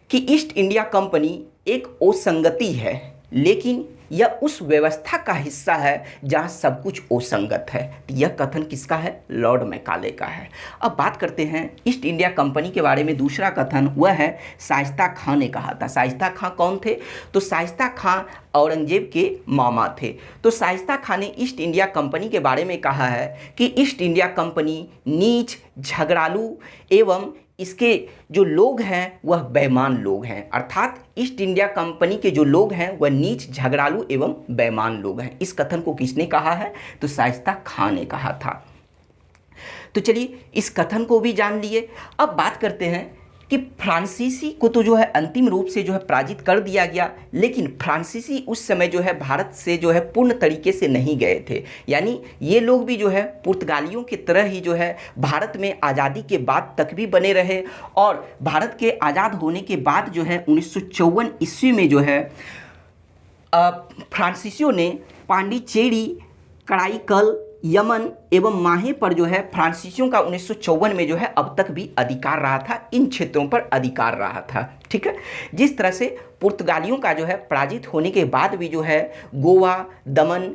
कि ईस्ट इंडिया कंपनी एक असंगति है, लेकिन यह उस व्यवस्था का हिस्सा है जहां सब कुछ असंगत है। तो यह कथन किसका है? लॉर्ड मैकाले का है। अब बात करते हैं ईस्ट इंडिया कंपनी के बारे में दूसरा कथन, वह है शाइस्ता खां ने कहा था। शाइस्ता खां कौन थे? तो शाइस्ता खां औरंगजेब के मामा थे। तो शाइस्ता खां ने ईस्ट इंडिया कंपनी के बारे में कहा है कि ईस्ट इंडिया कंपनी नीच, झगड़ालू एवं इसके जो लोग हैं वह बेईमान लोग हैं। अर्थात ईस्ट इंडिया कंपनी के जो लोग हैं वह नीच, झगड़ालू एवं बेईमान लोग हैं। इस कथन को किसने कहा है? तो शाइस्ता खां ने कहा था। तो चलिए इस कथन को भी जान लिए। अब बात करते हैं कि फ्रांसीसी को तो जो है अंतिम रूप से जो है पराजित कर दिया गया, लेकिन फ्रांसीसी उस समय जो है भारत से जो है पूर्ण तरीके से नहीं गए थे। यानी ये लोग भी जो है पुर्तगालियों की तरह ही जो है भारत में आज़ादी के बाद तक भी बने रहे। और भारत के आज़ाद होने के बाद जो है 1954 ईस्वी में जो है फ्रांसीसियों ने पांडिचेरी, कराईकल, यमन एवं माहे पर जो है फ्रांसीसियों का 1954 में जो है अब तक भी अधिकार रहा था, इन क्षेत्रों पर अधिकार रहा था। ठीक है, जिस तरह से पुर्तगालियों का जो है पराजित होने के बाद भी जो है गोवा, दमन,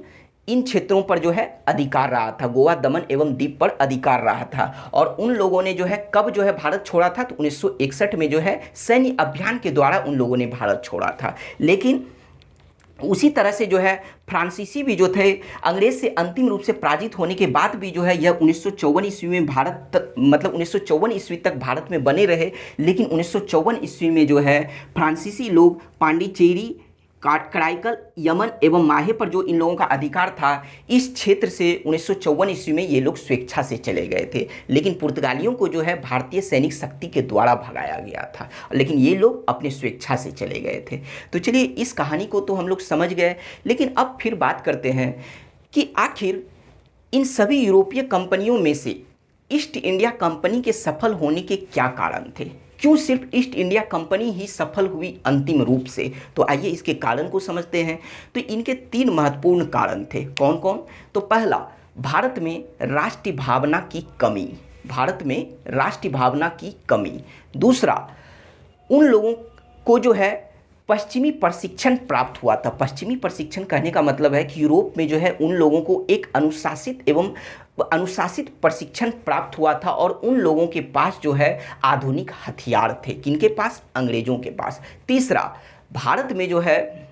इन क्षेत्रों पर जो है अधिकार रहा था, गोवा, दमन एवं दीप पर अधिकार रहा था। और उन लोगों ने जो है कब जो है भारत छोड़ा था? तो 1961 में जो है सैन्य अभियान के द्वारा उन लोगों ने भारत छोड़ा था। लेकिन उसी तरह से जो है फ्रांसीसी भी जो थे अंग्रेज से अंतिम रूप से पराजित होने के बाद भी जो है यह 1954 ईस्वी में भारत मतलब 1954 ईस्वी तक भारत में बने रहे। लेकिन 1954 ईस्वी में जो है फ्रांसीसी लोग पांडिचेरी कराईकल, यमन एवं माहे पर जो इन लोगों का अधिकार था, इस क्षेत्र से 1954 ईस्वी में ये लोग स्वेच्छा से चले गए थे। लेकिन पुर्तगालियों को जो है भारतीय सैनिक शक्ति के द्वारा भगाया गया था, लेकिन ये लोग अपने स्वेच्छा से चले गए थे। तो चलिए इस कहानी को तो हम लोग समझ गए, लेकिन अब फिर बात करते हैं कि आखिर इन सभी यूरोपीय कंपनियों में से ईस्ट इंडिया कंपनी के सफल होने के क्या कारण थे? क्यों सिर्फ ईस्ट इंडिया कंपनी ही सफल हुई अंतिम रूप से? तो आइए इसके कारण को समझते हैं। तो इनके 3 महत्वपूर्ण कारण थे। कौन कौन? तो पहला, भारत में राष्ट्रीय भावना की कमी। भारत में राष्ट्रीय भावना की कमी। दूसरा, उन लोगों को जो है पश्चिमी प्रशिक्षण प्राप्त हुआ था। पश्चिमी प्रशिक्षण कहने का मतलब है कि यूरोप में जो है उन लोगों को एक अनुशासित प्रशिक्षण प्राप्त हुआ था और उन लोगों के पास जो है आधुनिक हथियार थे। किनके पास? अंग्रेजों के पास। तीसरा, भारत में जो है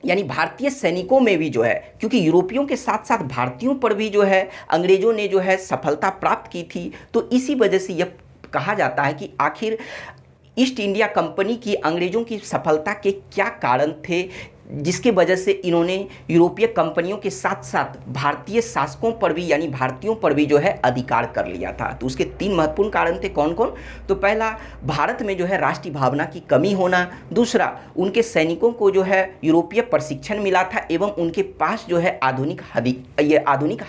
यानी भारतीय सैनिकों में भी जो है, क्योंकि यूरोपियों के साथ साथ भारतीयों पर भी जो है अंग्रेजों ने जो है सफलता प्राप्त की थी, तो इसी वजह से यह कहा जाता है कि आखिर ईस्ट इंडिया कंपनी की अंग्रेजों की सफलता के क्या कारण थे, जिसके वजह से इन्होंने यूरोपीय कंपनियों के साथ साथ भारतीय शासकों पर भी यानी भारतीयों पर भी जो है अधिकार कर लिया था। तो उसके 3 महत्वपूर्ण कारण थे। कौन कौन? तो पहला, भारत में जो है राष्ट्रीय भावना की कमी होना। दूसरा, उनके सैनिकों को जो है यूरोपीय प्रशिक्षण मिला था एवं उनके पास जो है आधुनिक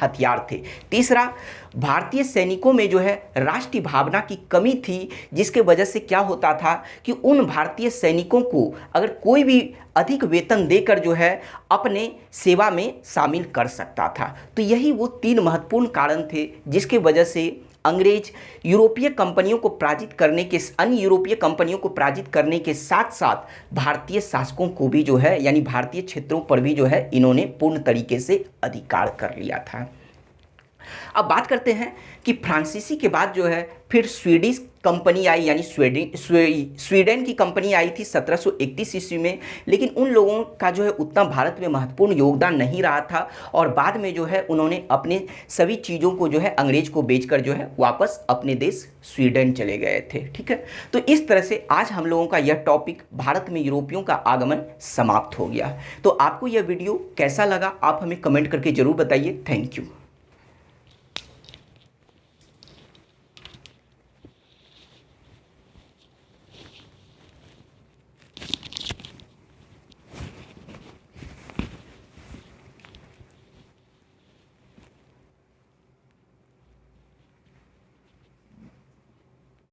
हथियार थे। तीसरा, भारतीय सैनिकों में जो है राष्ट्रीय भावना की कमी थी, जिसके वजह से क्या होता था कि उन भारतीय सैनिकों को अगर कोई भी अधिक वेतन देकर जो है अपने सेवा में शामिल कर सकता था। तो यही वो 3 महत्वपूर्ण कारण थे जिसके वजह से अंग्रेज यूरोपीय कंपनियों को पराजित करने के अन्य यूरोपीय कंपनियों को पराजित करने के साथ साथ भारतीय शासकों को भी जो है यानी भारतीय क्षेत्रों पर भी जो है इन्होंने पूर्ण तरीके से अधिकार कर लिया था। अब बात करते हैं कि फ्रांसीसी के बाद जो है फिर स्वीडिश कंपनी आई यानी स्वीडन की कंपनी आई थी 1731 ईस्वी में। लेकिन उन लोगों का जो है उतना भारत में महत्वपूर्ण योगदान नहीं रहा था और बाद में जो है उन्होंने अपने सभी चीज़ों को जो है अंग्रेज को बेचकर जो है वापस अपने देश स्वीडन चले गए थे। ठीक है, तो इस तरह से आज हम लोगों का यह टॉपिक भारत में यूरोपियों का आगमन समाप्त हो गया। तो आपको यह वीडियो कैसा लगा आप हमें कमेंट करके ज़रूर बताइए। Thank you.